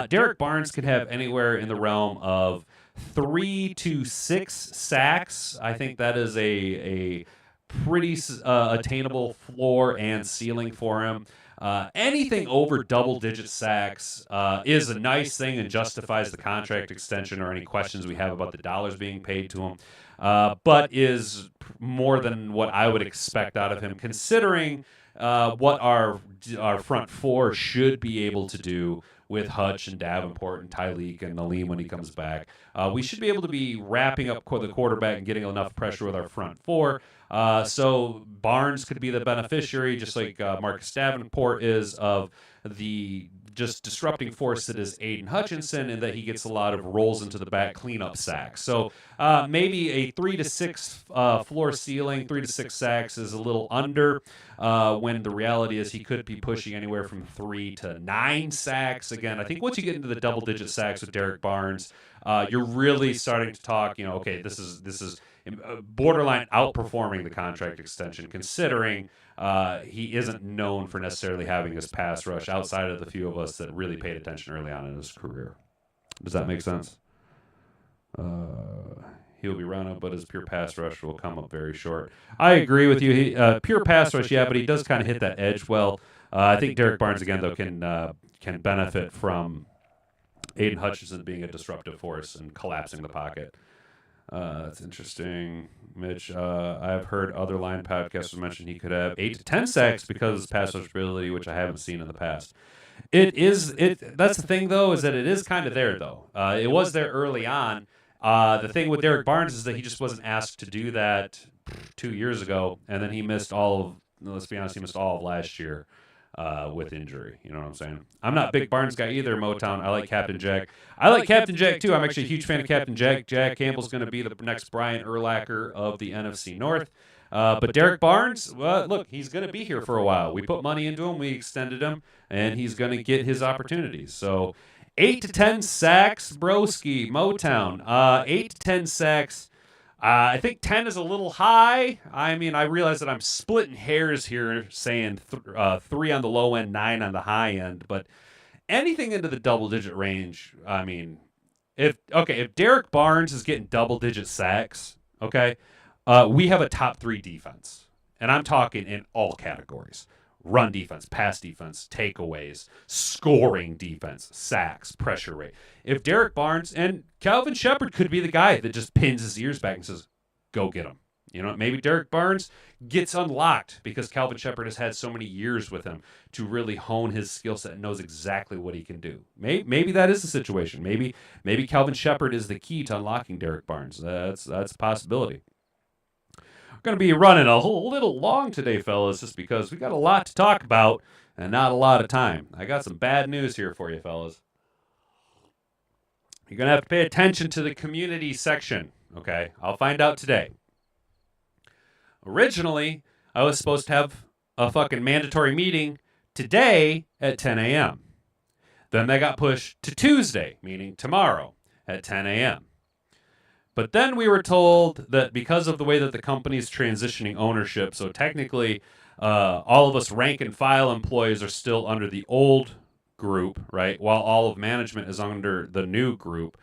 Derek Barnes could have anywhere in the realm of 3 to 6 sacks. I think that is a pretty attainable floor and ceiling for him. Anything over double-digit sacks is a nice thing and justifies the contract extension or any questions we have about the dollars being paid to him, but is more than what I would expect out of him, considering what our front four should be able to do with Hutch and Davenport and Tyleek and Nalim when he comes back. We should be able to be wrapping up the quarterback and getting enough pressure with our front four. So Barnes could be the beneficiary, just like Marcus Davenport is, of the just disrupting force that is Aiden Hutchinson, and that he gets a lot of rolls into the back cleanup sacks. So maybe a 3 to 6 floor ceiling, 3 to 6 sacks is a little under, when the reality is he could be pushing anywhere from 3 to 9 sacks. Again, I think once you get into the double-digit sacks with Derek Barnes, you're really starting to talk, okay, this is borderline outperforming the contract extension, considering he isn't known for necessarily having his pass rush outside of the few of us that really paid attention early on in his career. Does that make sense? He'll be run up, but his pure pass rush will come up very short. I agree with you. Pure pass rush, yeah, but he does kind of hit that edge well. I think Derek Barnes, again, though, can benefit from Aiden Hutchinson being a disruptive force and collapsing the pocket. That's interesting, Mitch. I've heard other line podcasters mention he could have 8 to 10 sacks because of his pass rush ability, which I haven't seen in the past. That's the thing, though, is that it is kind of there, though. It was there early on. The thing with Derek Barnes is that he just wasn't asked to do that 2 years ago, and then he missed let's be honest, he missed all of last year with injury. You know what I'm saying? I'm not a big Barnes guy either, Motown. I like Captain Jack. I like Captain Jack, too. I'm actually a huge fan of Captain Jack. Jack Campbell's going to be the next Brian Urlacher of the NFC North. But Derek Barnes, well, look, he's going to be here for a while. We put money into him. We extended him, and he's going to get his opportunities. So 8 to 10 sacks, Broski, Motown. 8 to 10 sacks. I think 10 is a little high. I mean, I realize that I'm splitting hairs here, saying 3 on the low end, 9 on the high end. But anything into the double-digit range, I mean, if Derek Barnes is getting double-digit sacks, okay, we have a top 3 defense. And I'm talking in all categories. Run defense, pass defense, takeaways, scoring defense, sacks, pressure rate. If Derek Barnes and Calvin Shepard could be the guy that just pins his ears back and says, go get him. Maybe Derek Barnes gets unlocked because Calvin Shepard has had so many years with him to really hone his skill set and knows exactly what he can do. Maybe that is the situation. Maybe Calvin Shepard is the key to unlocking Derek Barnes. That's a possibility. Going to be running a little long today, fellas, just because we got a lot to talk about and not a lot of time. I got some bad news here for you, fellas. You're going to have to pay attention to the community section, okay? I'll find out today. Originally, I was supposed to have a fucking mandatory meeting today at 10 a.m. Then they got pushed to Tuesday, meaning tomorrow at 10 a.m. But then we were told that because of the way that the company's transitioning ownership, so technically all of us rank and file employees are still under the old group, right? While all of management is under the new group.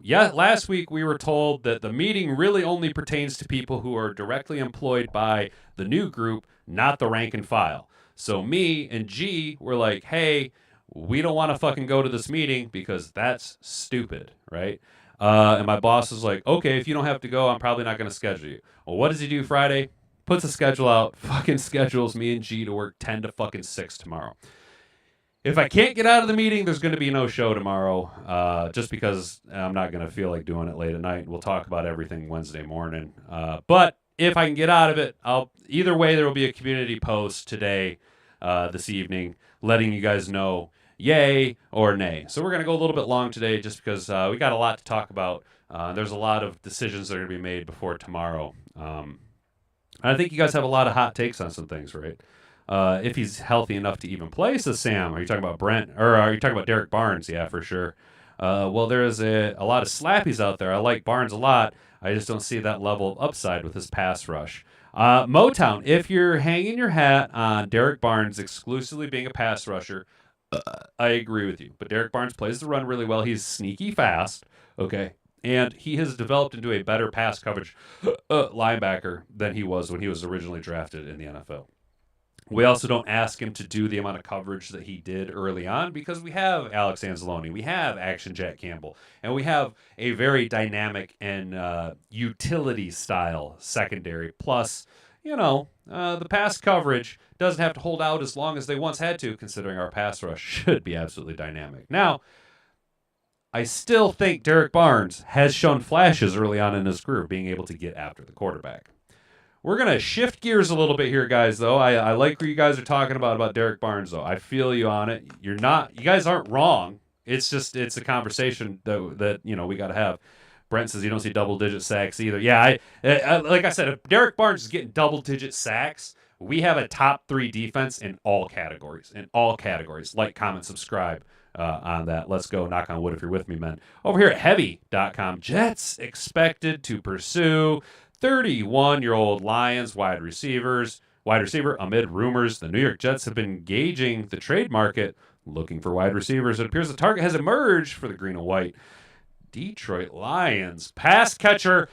Yeah, last week we were told that the meeting really only pertains to people who are directly employed by the new group, not the rank and file. So me and G were like, hey, we don't want to fucking go to this meeting because that's stupid, right? And my boss is like, okay, if you don't have to go, I'm probably not going to schedule you. Well, what does he do Friday? Puts a schedule out, fucking schedules me and G to work 10 to fucking 6 tomorrow. If I can't get out of the meeting, there's going to be no show tomorrow, just because I'm not going to feel like doing it late at night. We'll talk about everything Wednesday morning. But if I can get out of it, either way, there will be a community post today, this evening, letting you guys know yay or nay. So we're going to go a little bit long today just because we got a lot to talk about. There's a lot of decisions that are going to be made before tomorrow. I think you guys have a lot of hot takes on some things, right? If he's healthy enough to even play, says Sam. Are you talking about Brent? Or are you talking about Derek Barnes? Yeah, for sure. Well, there is a lot of slappies out there. I like Barnes a lot. I just don't see that level of upside with his pass rush. Motown, if you're hanging your hat on Derek Barnes exclusively being a pass rusher, I agree with you. But Derek Barnes plays the run really well. He's sneaky fast, okay? And he has developed into a better pass coverage linebacker than he was when he was originally drafted in the NFL. We also don't ask him to do the amount of coverage that he did early on because we have Alex Anzalone, we have Action Jack Campbell, and we have a very dynamic and utility style secondary. Plus, the pass coverage doesn't have to hold out as long as they once had to, considering our pass rush should be absolutely dynamic. Now, I still think Derek Barnes has shown flashes early on in his career being able to get after the quarterback. We're going to shift gears a little bit here, guys, though. I like what you guys are talking about Derek Barnes, though. I feel you on it. You guys aren't wrong. It's a conversation that we got to have. Brent says you don't see double-digit sacks either. Yeah, like I said, if Derek Barnes is getting double-digit sacks, we have a top 3 defense in all categories. Like, comment, subscribe on that. Let's go. Knock on wood if you're with me, men. Over here at heavy.com, Jets expected to pursue 31-year-old Lions wide receiver amid rumors the New York Jets have been gauging the trade market looking for wide receivers. It appears the target has emerged for the green and white Detroit Lions. Pass catcher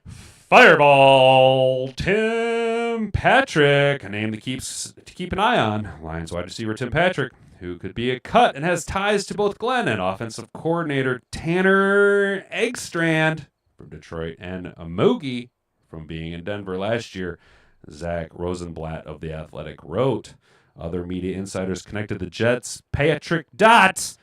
Fireball Tim Patrick, a name to keep an eye on. Lions wide receiver Tim Patrick, who could be a cut and has ties to both Glenn and offensive coordinator Tanner Eggstrand from Detroit and Amogi from being in Denver last year. Zach Rosenblatt of The Athletic wrote. Other media insiders connected the Jets. Patrick Dot.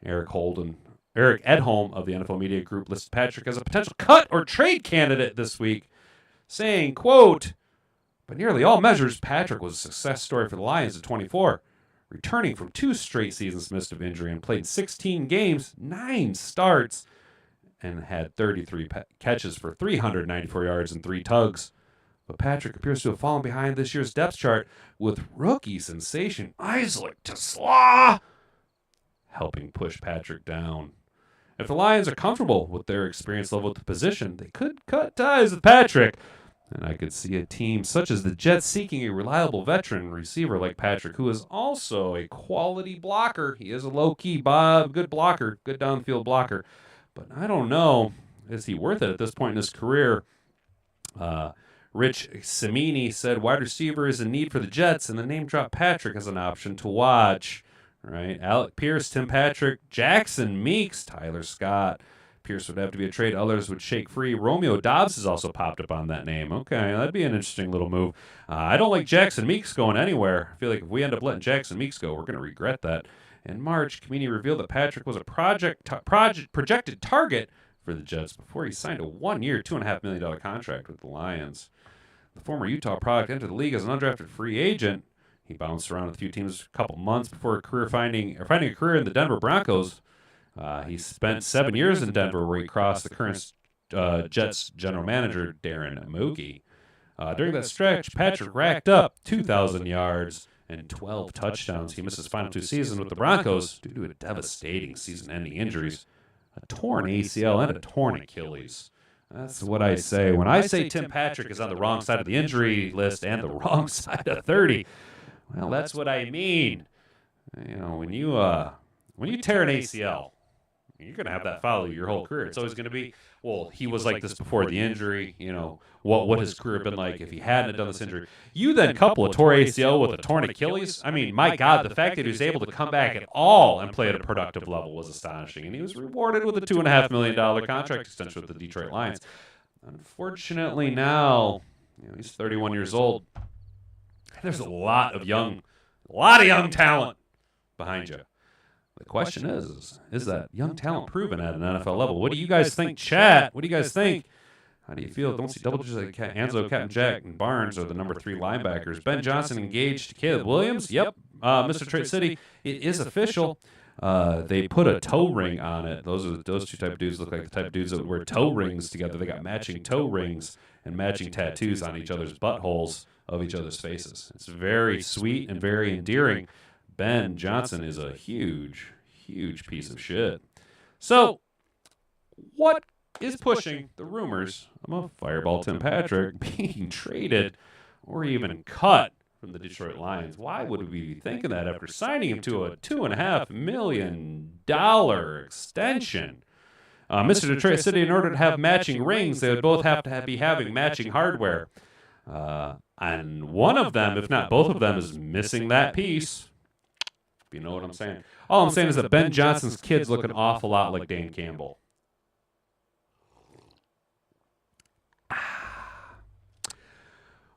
Eric Edholm of the NFL Media Group listed Patrick as a potential cut or trade candidate this week, saying, quote, "By nearly all measures, Patrick was a success story for the Lions in 24, returning from 2 straight seasons missed of injury and played 16 games, 9 starts, and had 33 catches for 394 yards and 3 tugs. But Patrick appears to have fallen behind this year's depth chart, with rookie sensation Isaac TeSlaa helping push Patrick down. If the Lions are comfortable with their experience level at the position, they could cut ties with Patrick. And I could see a team such as the Jets seeking a reliable veteran receiver like Patrick, who is also a quality blocker. He is a low-key, good blocker, good downfield blocker. But I don't know, is he worth it at this point in his career? Rich Cimini said wide receiver is in need for the Jets, and the name dropped Patrick as an option to watch. Right? Alec Pierce, Tim Patrick, Jackson Meeks, Tyler Scott. Pierce would have to be a trade. Others would shake free. Romeo Dobbs has also popped up on that name. Okay, that'd be an interesting little move. I don't like Jackson Meeks going anywhere. I feel like if we end up letting Jackson Meeks go, we're going to regret that. In March, Comini revealed that Patrick was a projected target for the Jets before he signed a 1-year, $2.5 million contract with the Lions. The former Utah product entered the league as an undrafted free agent. He bounced around with a few teams a couple months before finding a career in the Denver Broncos. He spent 7 years in Denver, where he crossed the current Jets general manager, Darren Amogi. During that stretch, Patrick racked up 2,000 yards and 12 touchdowns. He missed his final 2 seasons with the Broncos due to a devastating season-ending injuries, a torn ACL and a torn Achilles. That's what I say. When I say Tim Patrick is on the wrong side of the injury list and the wrong side of 30, well, that's what I mean. You know, when you tear an ACL, you're going to have that follow your whole career. It's always going to be, well, he was like this before the injury. You know, what his career been like if he hadn't done this injury. You then couple a torn ACL with a torn Achilles. I mean, my God, the fact that he was able to come back at all and play at a productive level was astonishing. And he was rewarded with a $2.5 million contract extension with the Detroit Lions. Unfortunately, now, you know, he's 31 years old. There's a lot of young talent behind you. The question is that young talent proven at an NFL level? What do you guys think, chat? What do you guys think? How do you feel? Don't see double digits like Anzo, Captain Jack, and Barnes are the number 3 linebackers. Ben Johnson engaged Caleb Williams. Yep. Mr. Trade City, it is official. They put a toe ring on it. Those two type of dudes look like the type of dudes that would wear toe rings together. They got matching toe rings and matching tattoos on each other's buttholes of each other's faces. It's very sweet and very endearing. Ben Johnson is a huge piece of shit. So, what is pushing the rumors of a Fireball Tim Patrick being traded or even cut from the Detroit Lions? Why would we be thinking that after signing him to a $2.5 million extension? Mr. Detroit City, in order to have matching rings, they would both have to be having matching hardware. And one of them, if not both of them, is missing that piece. You know what I'm saying? All I'm saying is that Ben Johnson's kids look an awful lot like Dan Campbell.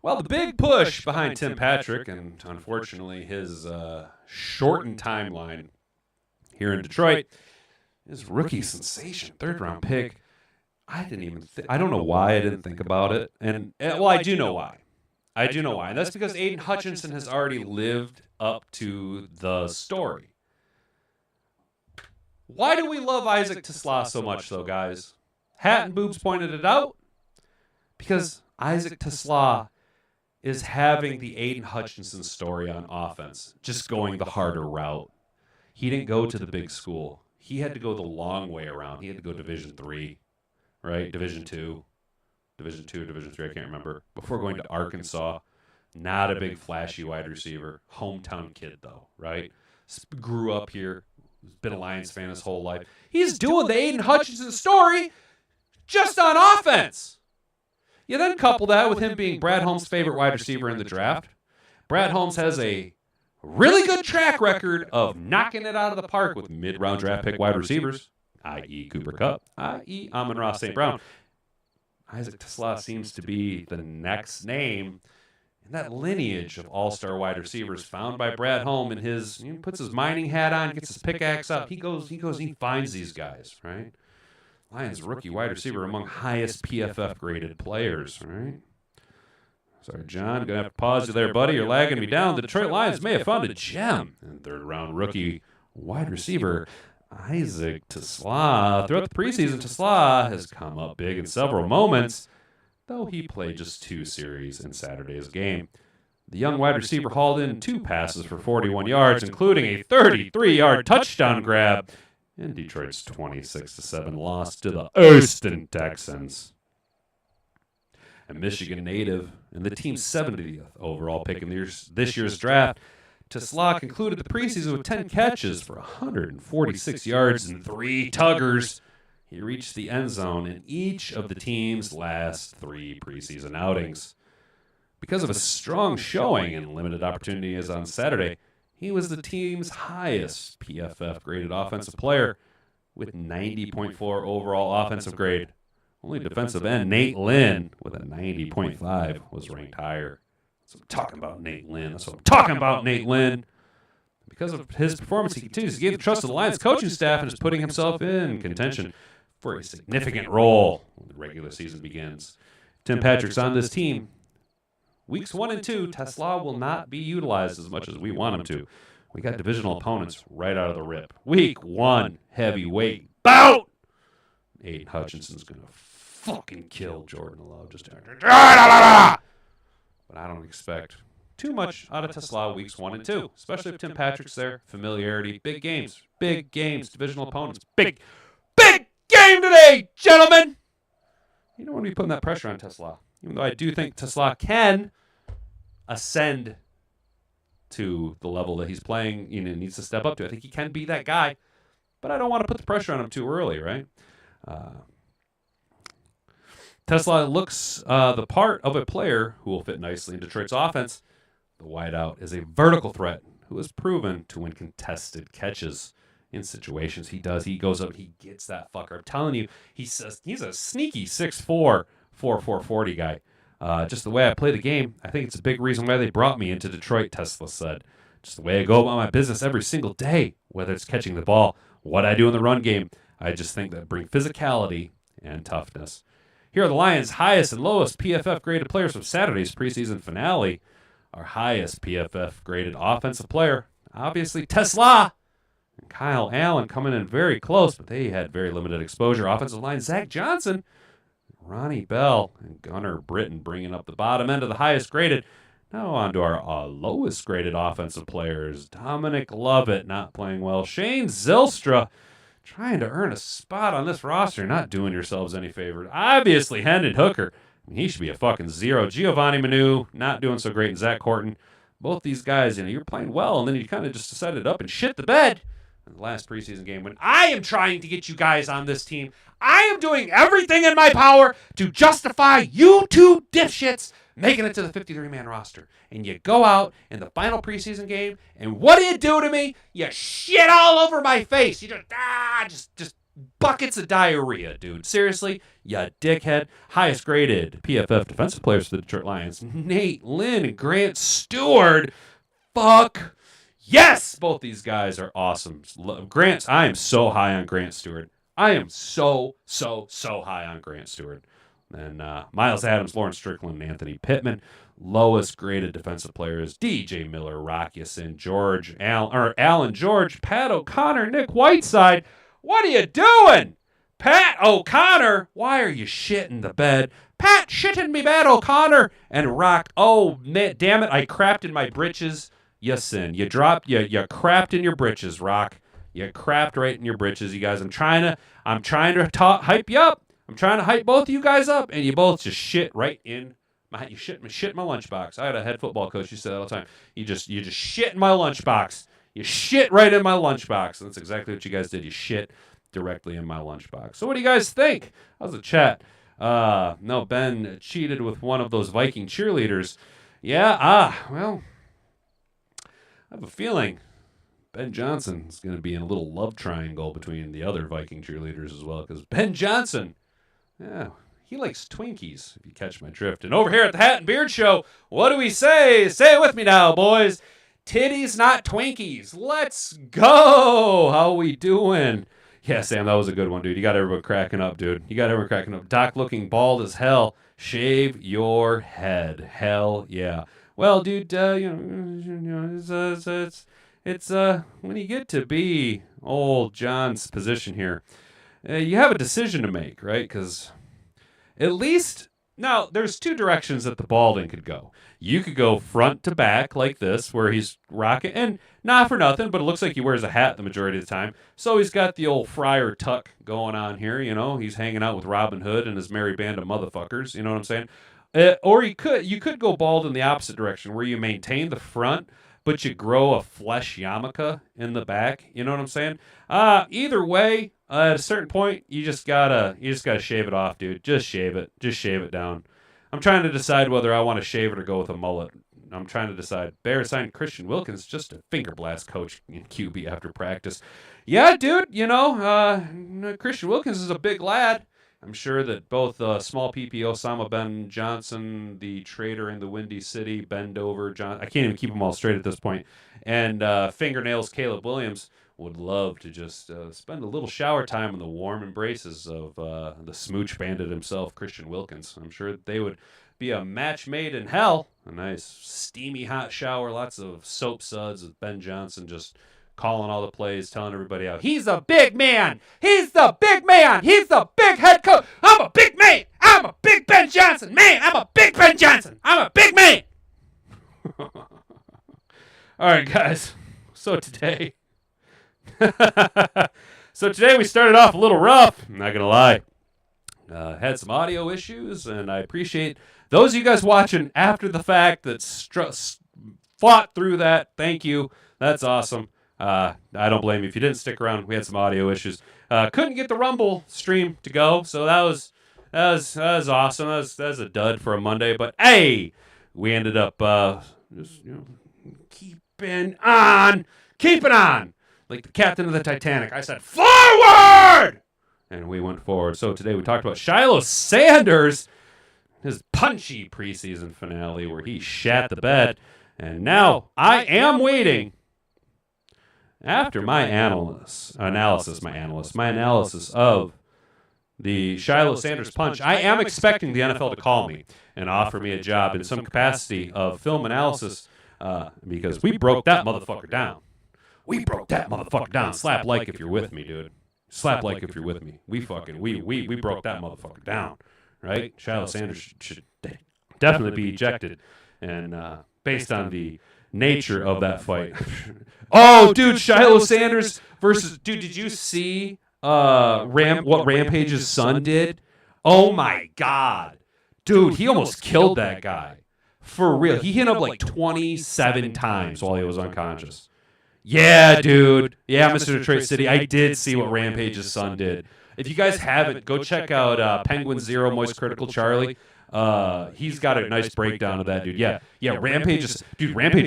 Well, the big push behind Tim Patrick, and unfortunately his shortened timeline here in Detroit, is rookie sensation, 3rd-round pick. I don't know why I didn't think about it. And well, I do know why. And that's because Aiden Hutchinson has already lived up to the story. Why do we love Isaac Tesla so much, though, guys? Hat and Boobs pointed it out. Because Isaac Tesla is having the Aiden Hutchinson story on offense, just going the harder route. He didn't go to the big school. He had to go the long way around. He had to go Division III, right? Division II, Division III, I can't remember. Before going to Arkansas, not a big flashy wide receiver. Hometown kid, though, right? Grew up here, been a Lions fan his whole life. He's doing the Aiden Hutchinson story just on offense. You then couple that with him being Brad Holmes' favorite wide receiver in the draft. Brad Holmes has a really good track record of knocking it out of the park with mid-round draft pick wide receivers, i.e. Cooper Kupp, i.e. Amon-Ra St. Brown. Isaac Tesla seems to be the next name in that lineage of all-star wide receivers found by Brad Holmes in his, he puts his mining hat on, gets his pickaxe up. He goes, he finds these guys, right? Lions rookie wide receiver among highest PFF graded players, right? Sorry, John, gonna have to pause you there, buddy. You're lagging me down. The Detroit Lions may have found a gem. And 3rd-round rookie wide receiver Isaac Tesla. Throughout the preseason, Tesla has come up big in several moments, though he played just 2 series in Saturday's game. The young wide receiver hauled in 2 passes for 41 yards, including a 33-yard touchdown grab in Detroit's 26-7 loss to the Houston Texans. A Michigan native and the team's 70th overall pick in this year's draft, Tesla concluded the preseason with 10 catches for 146 yards and 3 tuggers. He reached the end zone in each of the team's last 3 preseason outings. Because of a strong showing and limited opportunities on Saturday, he was the team's highest PFF-graded offensive player with 90.4 overall offensive grade. Only defensive end Nate Lynn with a 90.5 was ranked higher. So I'm talking about Nate Lynn. Because of his performance, he continues to gain the trust of the Lions coaching staff and is putting himself in contention for a significant role when the regular season begins. Tim Patrick's on this team. Weeks 1 and 2, Tesla will not be utilized as much as we want him to. We got divisional opponents right out of the rip. Week 1, heavyweight bout. Aiden Hutchinson's going to fucking kill Jordan Love. But I don't expect too much out of Tesla weeks 1 and 2, especially if Tim Patrick's there. Familiarity, big games, divisional opponents. Big game today, gentlemen. You don't want to be putting that pressure on Tesla. Even though I do think Tesla can ascend to the level that he's playing, needs to step up to. I think he can be that guy, but I don't want to put the pressure on him too early, right? Tesla looks the part of a player who will fit nicely in Detroit's offense. The wideout is a vertical threat who has proven to win contested catches in situations. He does. He goes up. He gets that fucker. I'm telling you, he's a sneaky 6'4", 440 guy. Just the way I play the game, I think it's a big reason why they brought me into Detroit, Tesla said. Just the way I go about my business every single day, whether it's catching the ball, what I do in the run game, I just think that bring physicality and toughness. Here are the Lions' highest and lowest PFF graded players from Saturday's preseason finale. Our highest PFF graded offensive player, obviously Tesla. And Kyle Allen coming in very close, but they had very limited exposure. Offensive line, Zach Johnson, Ronnie Bell, and Gunnar Britton bringing up the bottom end of the highest graded. Now on to our lowest graded offensive players. Dominic Lovett not playing well. Shane Zylstra trying to earn a spot on this roster. Not doing yourselves any favor. Obviously, Hendon Hooker. He should be a fucking 0. Giovanni Manu not doing so great. And Zach Corton. Both these guys, you're playing well, and then you kind of just decided up and shit the bed in the last preseason game when I am trying to get you guys on this team. I am doing everything in my power to justify you two dipshits making it to the 53-man roster. And you go out in the final preseason game, and what do you do to me? You shit all over my face. You just buckets of diarrhea, dude. Seriously, you dickhead. Highest graded PFF defensive players for the Detroit Lions, Nate Lynn and Grant Stewart. Fuck yes! Both these guys are awesome. Grant, I am so high on Grant Stewart. I am so high on Grant Stewart. And Miles Adams, Lawrence Strickland, and Anthony Pittman. Lowest graded defensive players, DJ Miller, Rock Ya-Sin, Allen George, Pat O'Connor, Nick Whiteside. What are you doing? Pat O'Connor, why are you shitting the bed? Pat shitting me bed, O'Connor. And Rock, oh, man, damn it, I crapped in my britches. Ya-Sin, you crapped in your britches, Rock. You crapped right in your britches, you guys. I'm trying to hype you up. I'm trying to hype both of you guys up, and you both just shit right in my shit in my lunchbox. I had a head football coach who said that all the time. You just shit in my lunchbox. You shit right in my lunchbox. And that's exactly what you guys did. You shit directly in my lunchbox. So what do you guys think? How's the chat? No, Ben cheated with one of those Viking cheerleaders. Yeah, well, I have a feeling Ben Johnson is going to be in a little love triangle between the other Viking cheerleaders as well, because Ben Johnson, yeah, he likes Twinkies, if you catch my drift. And over here at the Hat and Beard Show, what do we say? Say it with me now, boys. Titties, not Twinkies. Let's go. How we doing? Yeah, Sam, that was a good one, dude. You got everyone cracking up, dude. You got everyone cracking up. Doc looking bald as hell. Shave your head. Hell yeah. Well, dude, it's when you get to be old John's position here, you have a decision to make, right? Because at least now there's two directions that the balding could go. You could go front to back like this, where he's rocking, and not for nothing, but it looks like he wears a hat the majority of the time. So he's got the old friar tuck going on here, He's hanging out with Robin Hood and his merry band of motherfuckers, you know what I'm saying? Or you could go bald in the opposite direction, where you maintain the front, but you grow a flesh yarmulke in the back. You know what I'm saying? Either way, at a certain point, you just gotta shave it off, dude. Just shave it. Just shave it down. I'm trying to decide whether I want to shave it or go with a mullet. I'm trying to decide. Bear signed Christian Wilkins, just a finger blast coach in QB after practice. Yeah, dude, Christian Wilkins is a big lad. I'm sure that both small PP Osama Ben Johnson, the trader in the Windy City, Bendover John, I can't even keep them all straight at this point, and Fingernails Caleb Williams would love to just spend a little shower time in the warm embraces of the smooch bandit himself, Christian Wilkins. I'm sure they would be a match made in hell. A nice steamy hot shower, lots of soap suds with Ben Johnson just calling all the plays, telling everybody out. He's a big man. He's the big man. He's the big head coach. I'm a big man. I'm a big Ben Johnson. Man, I'm a big Ben Johnson. I'm a big man. All right, guys. So today we started off a little rough. I'm not going to lie. Had some audio issues, and I appreciate those of you guys watching after the fact that fought through that. Thank you. That's awesome. I don't blame you if you didn't stick around. We had some audio issues. Couldn't get the Rumble stream to go, so that was awesome. That was a dud for a Monday, but hey, we ended up just keeping on, like the captain of the Titanic. I said forward, and we went forward. So today we talked about Shilo Sanders, his punchy preseason finale where he shat the bed, and now I am waiting. After my analysis of the Shilo Sanders punch, I am expecting the NFL to call me and offer me a job in some capacity of film analysis because we broke that motherfucker down. We broke that motherfucker down. Slap like if you're with me, dude. Slap like if you're with me. We broke that motherfucker down, right? Shilo Sanders should definitely be ejected, and based on the nature of that fight. Oh, dude, Shilo Sanders versus did you see what Rampage's son did? Oh my God. Dude, he almost killed that guy. For real. He hit him like 27 times while he was unconscious. Yeah, dude. Yeah, Mr. Detroit City. I did see what Rampage's son did. If you guys haven't, go check out Penguin Zero Moist Critical Charlie. He's got a nice breakdown of that, dude. Yeah, Rampage's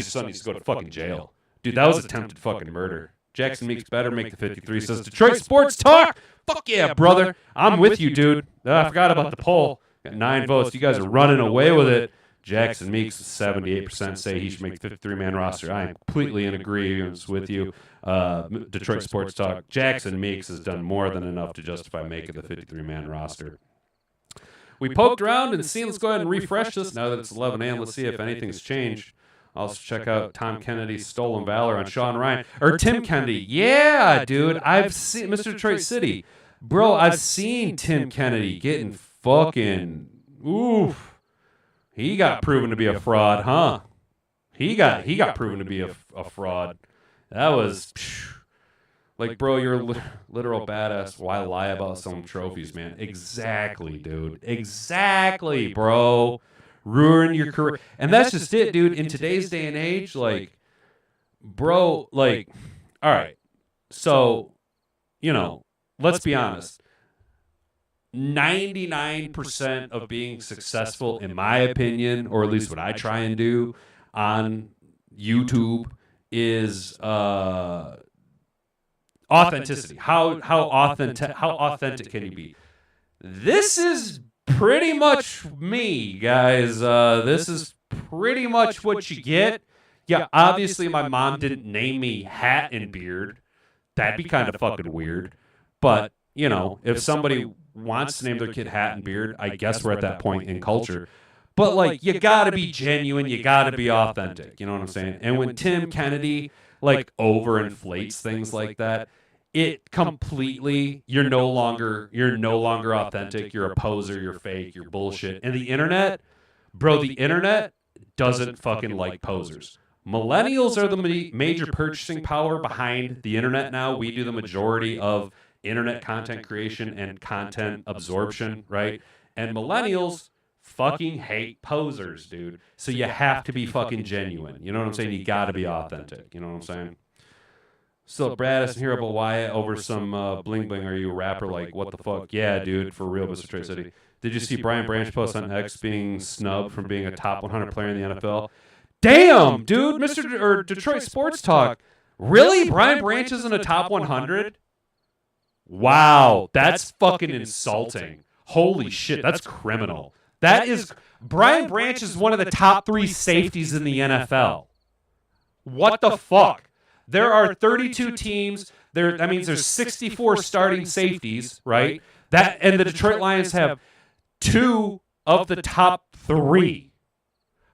son needs to go to fucking jail. Dude, that was attempted fucking murder. Jackson Meeks better make the 53. Says Detroit Sports Talk. Fuck yeah, brother. I'm with you, dude. I forgot about the poll. Got 9 votes. You guys are running away with it. Jackson Meeks, 78% say he should make the 53-man roster. I am completely in agreement with you. Detroit Sports Talk. Jackson Meeks has done more than enough to justify making the 53-man roster. We poked around and seen. Let's go ahead and refresh this now that it's 11 a.m. Let's see if anything's changed. Also check out Tom Kennedy's Stolen Valor on Sean Ryan. Or Tim Kennedy. Yeah, dude. I've seen Mr. Detroit City. Bro, I've seen Tim Kennedy getting fucking... Oof. He got proven to be a fraud, huh? He got proven to be a fraud. That was... Like, bro, you're a literal badass. Why lie about some trophies, man? Exactly, dude. Exactly, bro. Ruin your career. And that's just it, dude. In today's day and age, like, bro, like, all right. So, let's be honest. 99% of being successful, in my opinion, or at least what I try and do on YouTube, is authenticity. How authentic can you be? This is pretty much me, guys. This is pretty much what you get. Yeah, obviously my mom didn't name me Hat and Beard. That'd be kind of fucking weird. But, if somebody wants to name their kid Hat and Beard, I guess we're at that point in culture. But, like, you gotta be genuine. You gotta be authentic. You know what I'm saying? And when Tim Kennedy, like, overinflates things like that, it completely, you're no longer authentic. You're a poser. You're fake. You're bullshit. And the internet, bro, the internet doesn't fucking like posers. Millennials are the major purchasing power behind the internet now. We do the majority of internet content creation and content absorption, right? And millennials fucking hate posers, dude. So you have to be fucking genuine. You know what I'm saying? You got to be authentic. You know what I'm saying? Still, Brad isn't here about Wyatt over some bling bling. Are you a rapper? Like, what the fuck? Yeah, dude, for real, Mr. Trey City. Did you see Brian Branch post on X being snubbed from being a top 100 player in the NFL? Damn, dude, Detroit Sports Talk. Really? Brian Branch is in a top 100? Wow, that's fucking insulting. Holy shit, that's criminal. Brian Branch is one of the top 3 safeties in the NFL. What the fuck? There are 32 teams. That means there's 64 starting safeties, right? And the Detroit Lions have 2 of the top 3.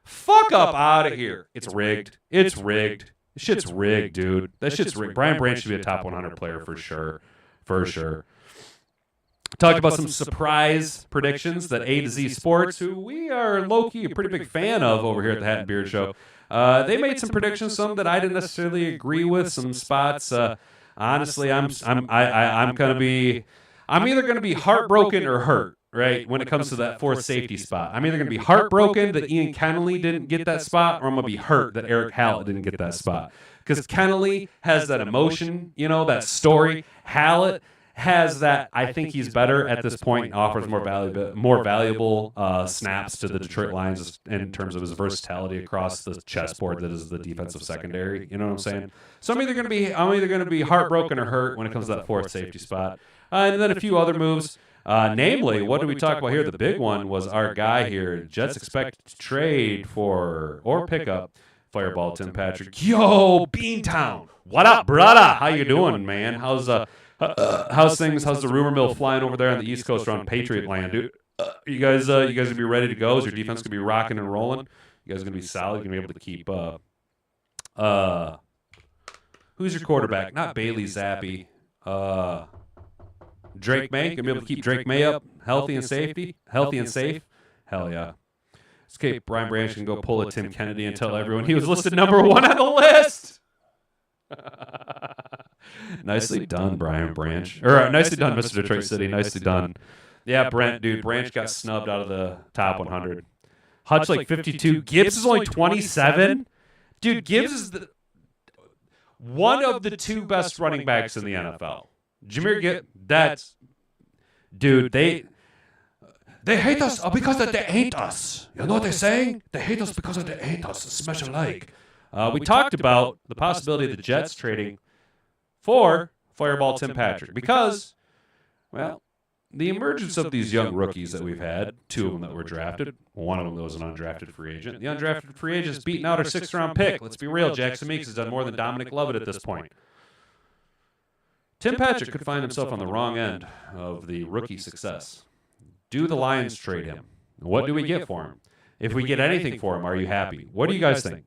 Fuck up out of here. It's rigged. It's rigged. This shit's rigged, dude. That shit's rigged. Brian Branch should be a top 100 player for sure. For sure. Talked about some surprise predictions that A to Z Sports, who we are low-key a pretty big fan of over here at the Hat and Beard Show. They made some predictions, some that I didn't necessarily agree with, some spots. Honestly, I'm either gonna be heartbroken or hurt right, when it comes to that fourth safety spot. I'm either going to be heartbroken that Ian Kennelly didn't get that spot, or I'm going to be hurt that Eric Hallett didn't get that spot. Because Kennelly has that emotion, that story. Hallett has that. I think he's better at this point and offers more valuable snaps to the Detroit Lions in terms of his versatility across the chessboard that is the defensive secondary. You know what I'm saying? So I'm either going to be heartbroken or hurt when it comes to that fourth safety spot. And then a few other moves. Namely, what did we talk about here? The big one was our guy here. Jets expect to trade for or pick up Fireball Tim Patrick. Yo, Beantown. What up, brother? How you doing, man? How's things? How's the rumor mill flying over there on the East Coast around Patriot land, dude? You guys gonna be ready to go? Is your defense gonna be rocking and rolling? You guys gonna be solid? You gonna be able to keep who's your quarterback? Not Bailey Zappi. Drake May. Gonna be able to keep Drake May up healthy and safe. Hell yeah. Escape. Brian Branch can go pull a Tim Kennedy and tell everyone he was listed number 1 on the list. Nicely done, Brian Branch. Or nicely done, Mr. Detroit City. Nicely done. Yeah, Brent, dude. Branch got snubbed out of the top 100. Hutch like 52. Gibbs is only 27. Dude, Gibbs is one of the 2 best running backs in the NFL. Jameer Gibbs, that's... Dude, they hate us because they ain't us. You know what they're saying? They hate us because they ain't us. Smash alike. We talked about the possibility of the Jets trading for Fireball Tim Patrick because, well, the emergence of these young rookies that we've had, 2 of them that were drafted, one of them was an undrafted free agent. The undrafted free agent is beating out our 6th-round pick. Let's be real, Jackson Meeks has done more than Dominic Lovett at this point. Tim Patrick could find himself on the wrong end of the rookie success. Do the Lions trade him? What do we get for him? If we get anything for him, are you happy? What do you guys think?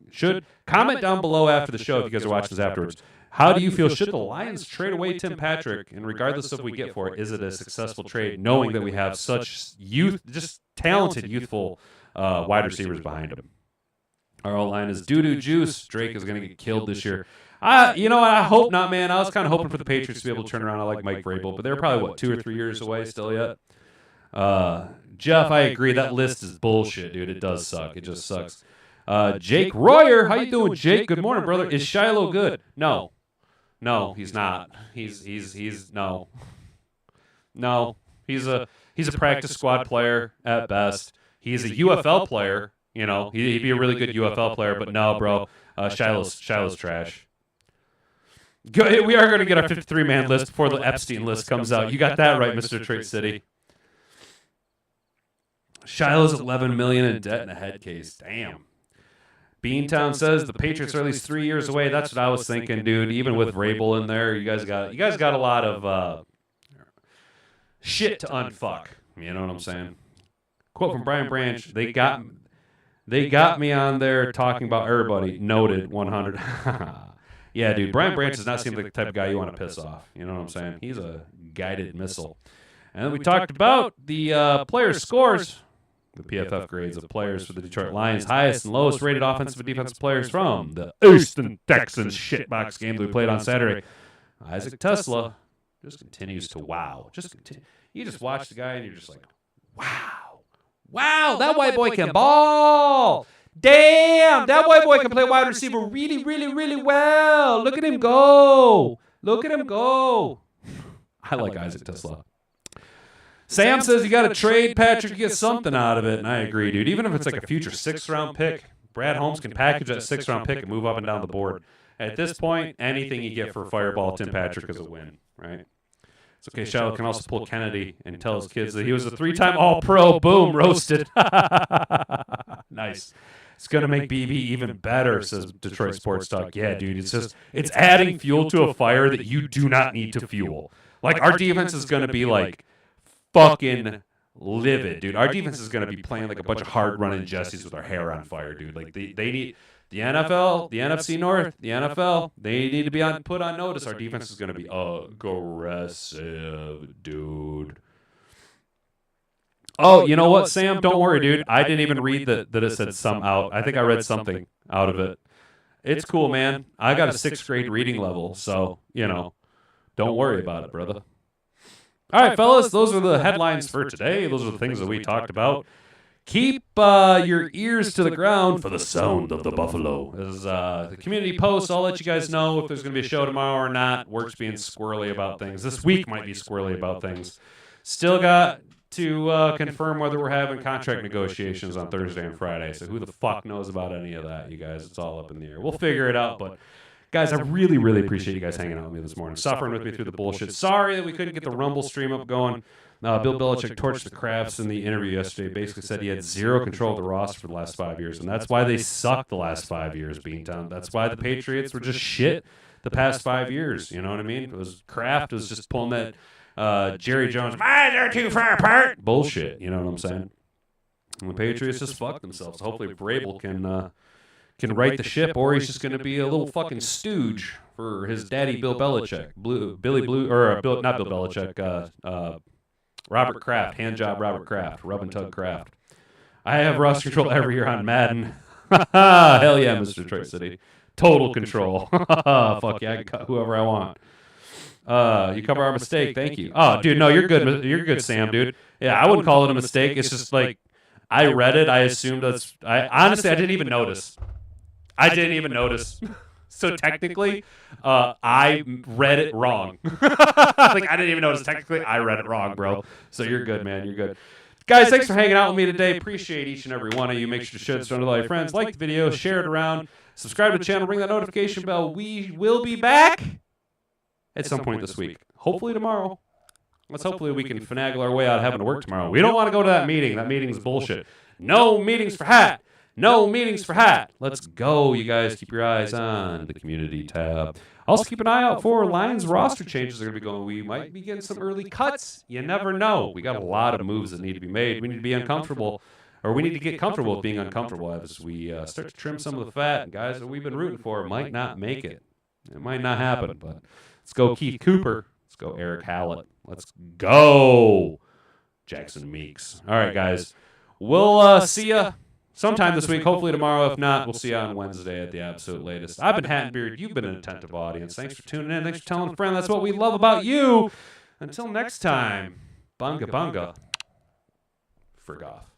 Comment down below after the show if you guys are watching this afterwards. How do you feel? Should the Lions trade away Tim Patrick? And regardless of what we get for it, is it a successful trade, knowing that we have such just talented, youthful wide receivers behind him? Our O-line is doo-doo juice. Drake is going to get killed this year. You know what? I hope not, man. I was kind of hoping for the Patriots to be able to turn around. I like Mike Vrabel, but they're probably, 2 or 3 years away still yet? Jeff, I agree. That list is bullshit, dude. It does suck. It just sucks. Jake Royer, how you doing, Jake? Good morning, brother. Is Shilo good? No, he's not. He's no. He's a practice squad player at best. He's a UFL player. He'd be a really good UFL player, but no, bro. Shiloh's trash. We are going to get our 53-man list before the Epstein list comes out. You got that right, Mr. Detroit City. Shiloh's $11 million in debt and a head case. Damn. Beantown says the Patriots are at least 3 years away. That's what I was thinking, dude. Even with Vrabel in there, you guys got a lot of shit to unfuck. You know what I'm saying? Quote from Brian Branch: They got me on there talking about everybody. Noted 100. Yeah, dude. Brian Branch does not seem like the type of guy you want to piss off. You know what I'm saying? He's a guided missile. And then we talked about the player scores. The PFF grades of players for the Detroit Lions, highest and lowest rated offensive and defensive players from the Houston Texans shitbox game that we played on Saturday. Isaac Tesla just continues to wow. You just watch the guy and you're just like, wow, that white boy can ball. Damn, that white boy can play wide receiver really, really, really well. Look at him go. I like Isaac Tesla. Sam says you got to trade Patrick to get something out of it, and I agree, dude. Even if it's like a future 6th-round pick, Brad Holmes can package that 6th-round pick and move up and down the board. At this point, anything you get for Fireball Tim Patrick is a win, right? It's okay. Shilo can also pull Kennedy and tell his kids that he was a 3-time All-Pro. Boom, roasted. Nice. It's going to make BB even better, says Detroit Sports Talk. Yeah, dude, it's adding fuel to a fire that you do not need to fuel. Like, our defense is going to be like fucking livid, dude. Our defense is going to be playing like a bunch of hard-running Jessies with our hair on fire, dude. Like, they need the NFL, the NFC North, the NFL, they need to be put on notice. Our defense is going to be aggressive, dude. Oh, you know what, Sam? Don't worry, dude. I didn't even read that it said some out. I think I read something out of it. It's cool, man. I got a 6th grade reading level, so, don't worry about it, brother. All right, fellas, those are the headlines for today. Those are the things that we talked about. Keep your ears to the ground for the sound of the buffalo. As the community posts, I'll let you guys know if there's going to be a show tomorrow or not. Work's being squirrely about things. This week might be squirrely about things. Still got to confirm whether we're having contract negotiations on Thursday and Friday. So who the fuck knows about any of that, you guys? It's all up in the air. We'll figure it out, but guys, I really, really appreciate you guys hanging out with me this morning, suffering with me through the bullshit. Sorry that we couldn't get the Rumble stream up going. Bill Belichick torched the Crafts in the interview yesterday. Basically said he had zero control of the roster for the last 5 years, and that's why they sucked the last 5 years being done. That's why the Patriots were just shit the past 5 years. You know what I mean? It was Kraft was just pulling that Jerry Jones, they're too far apart bullshit. You know what I'm saying? And the Patriots just fucked themselves. Hopefully Vrabel can right the ship, or he's just going to be a little fucking stooge for his daddy Bill Belichick, not Bill Belichick, Robert Kraft, handjob Robert Kraft, rub and tug Kraft. I have roster control every year on Madden. Hell yeah, Mr. Detroit City, total control. Fuck yeah, I can cut whoever I want. You cover our mistake, thank you. Oh, dude, no, you're good. You're good, Sam, dude. Yeah, I wouldn't call it a mistake. It's just like I read it. I assumed that's. Honestly, I didn't even notice. So technically, I read it wrong. Like, I didn't even notice. Technically, I read it wrong, bro. So you're good, man. You're good. Guys, thanks for hanging out with me today. Appreciate each and every one of you. Make sure to share this with all your friends. Like the video, share it around. Subscribe to the channel. Ring that notification bell. We will be back at some point this week. Hopefully tomorrow. Hopefully we can finagle our way out of having to work tomorrow. We don't want to go to that meeting. That meeting's bullshit. No meetings for Hat. No meetings for Hat. Let's go, you guys. Keep your eyes on the community tab. Also, keep an eye out for Lions roster changes that are going to be going. We might be getting some early cuts. You never know. We got a lot of moves that need to be made. We need to be uncomfortable, or we need to get comfortable with being uncomfortable as we start to trim some of the fat. And guys that we've been rooting for might not make it. It might not happen, but let's go Keith Cooper. Let's go Eric Hallett. Let's go Jackson Meeks. All right, guys. We'll see you sometime this week, hopefully tomorrow. If not, we'll see you on Wednesday at the absolute latest. I've been Hat and Beard. You've been an attentive audience. Thanks for tuning in. Thanks for telling a friend. That's what we love about you. Until next time, bunga bunga for Goff.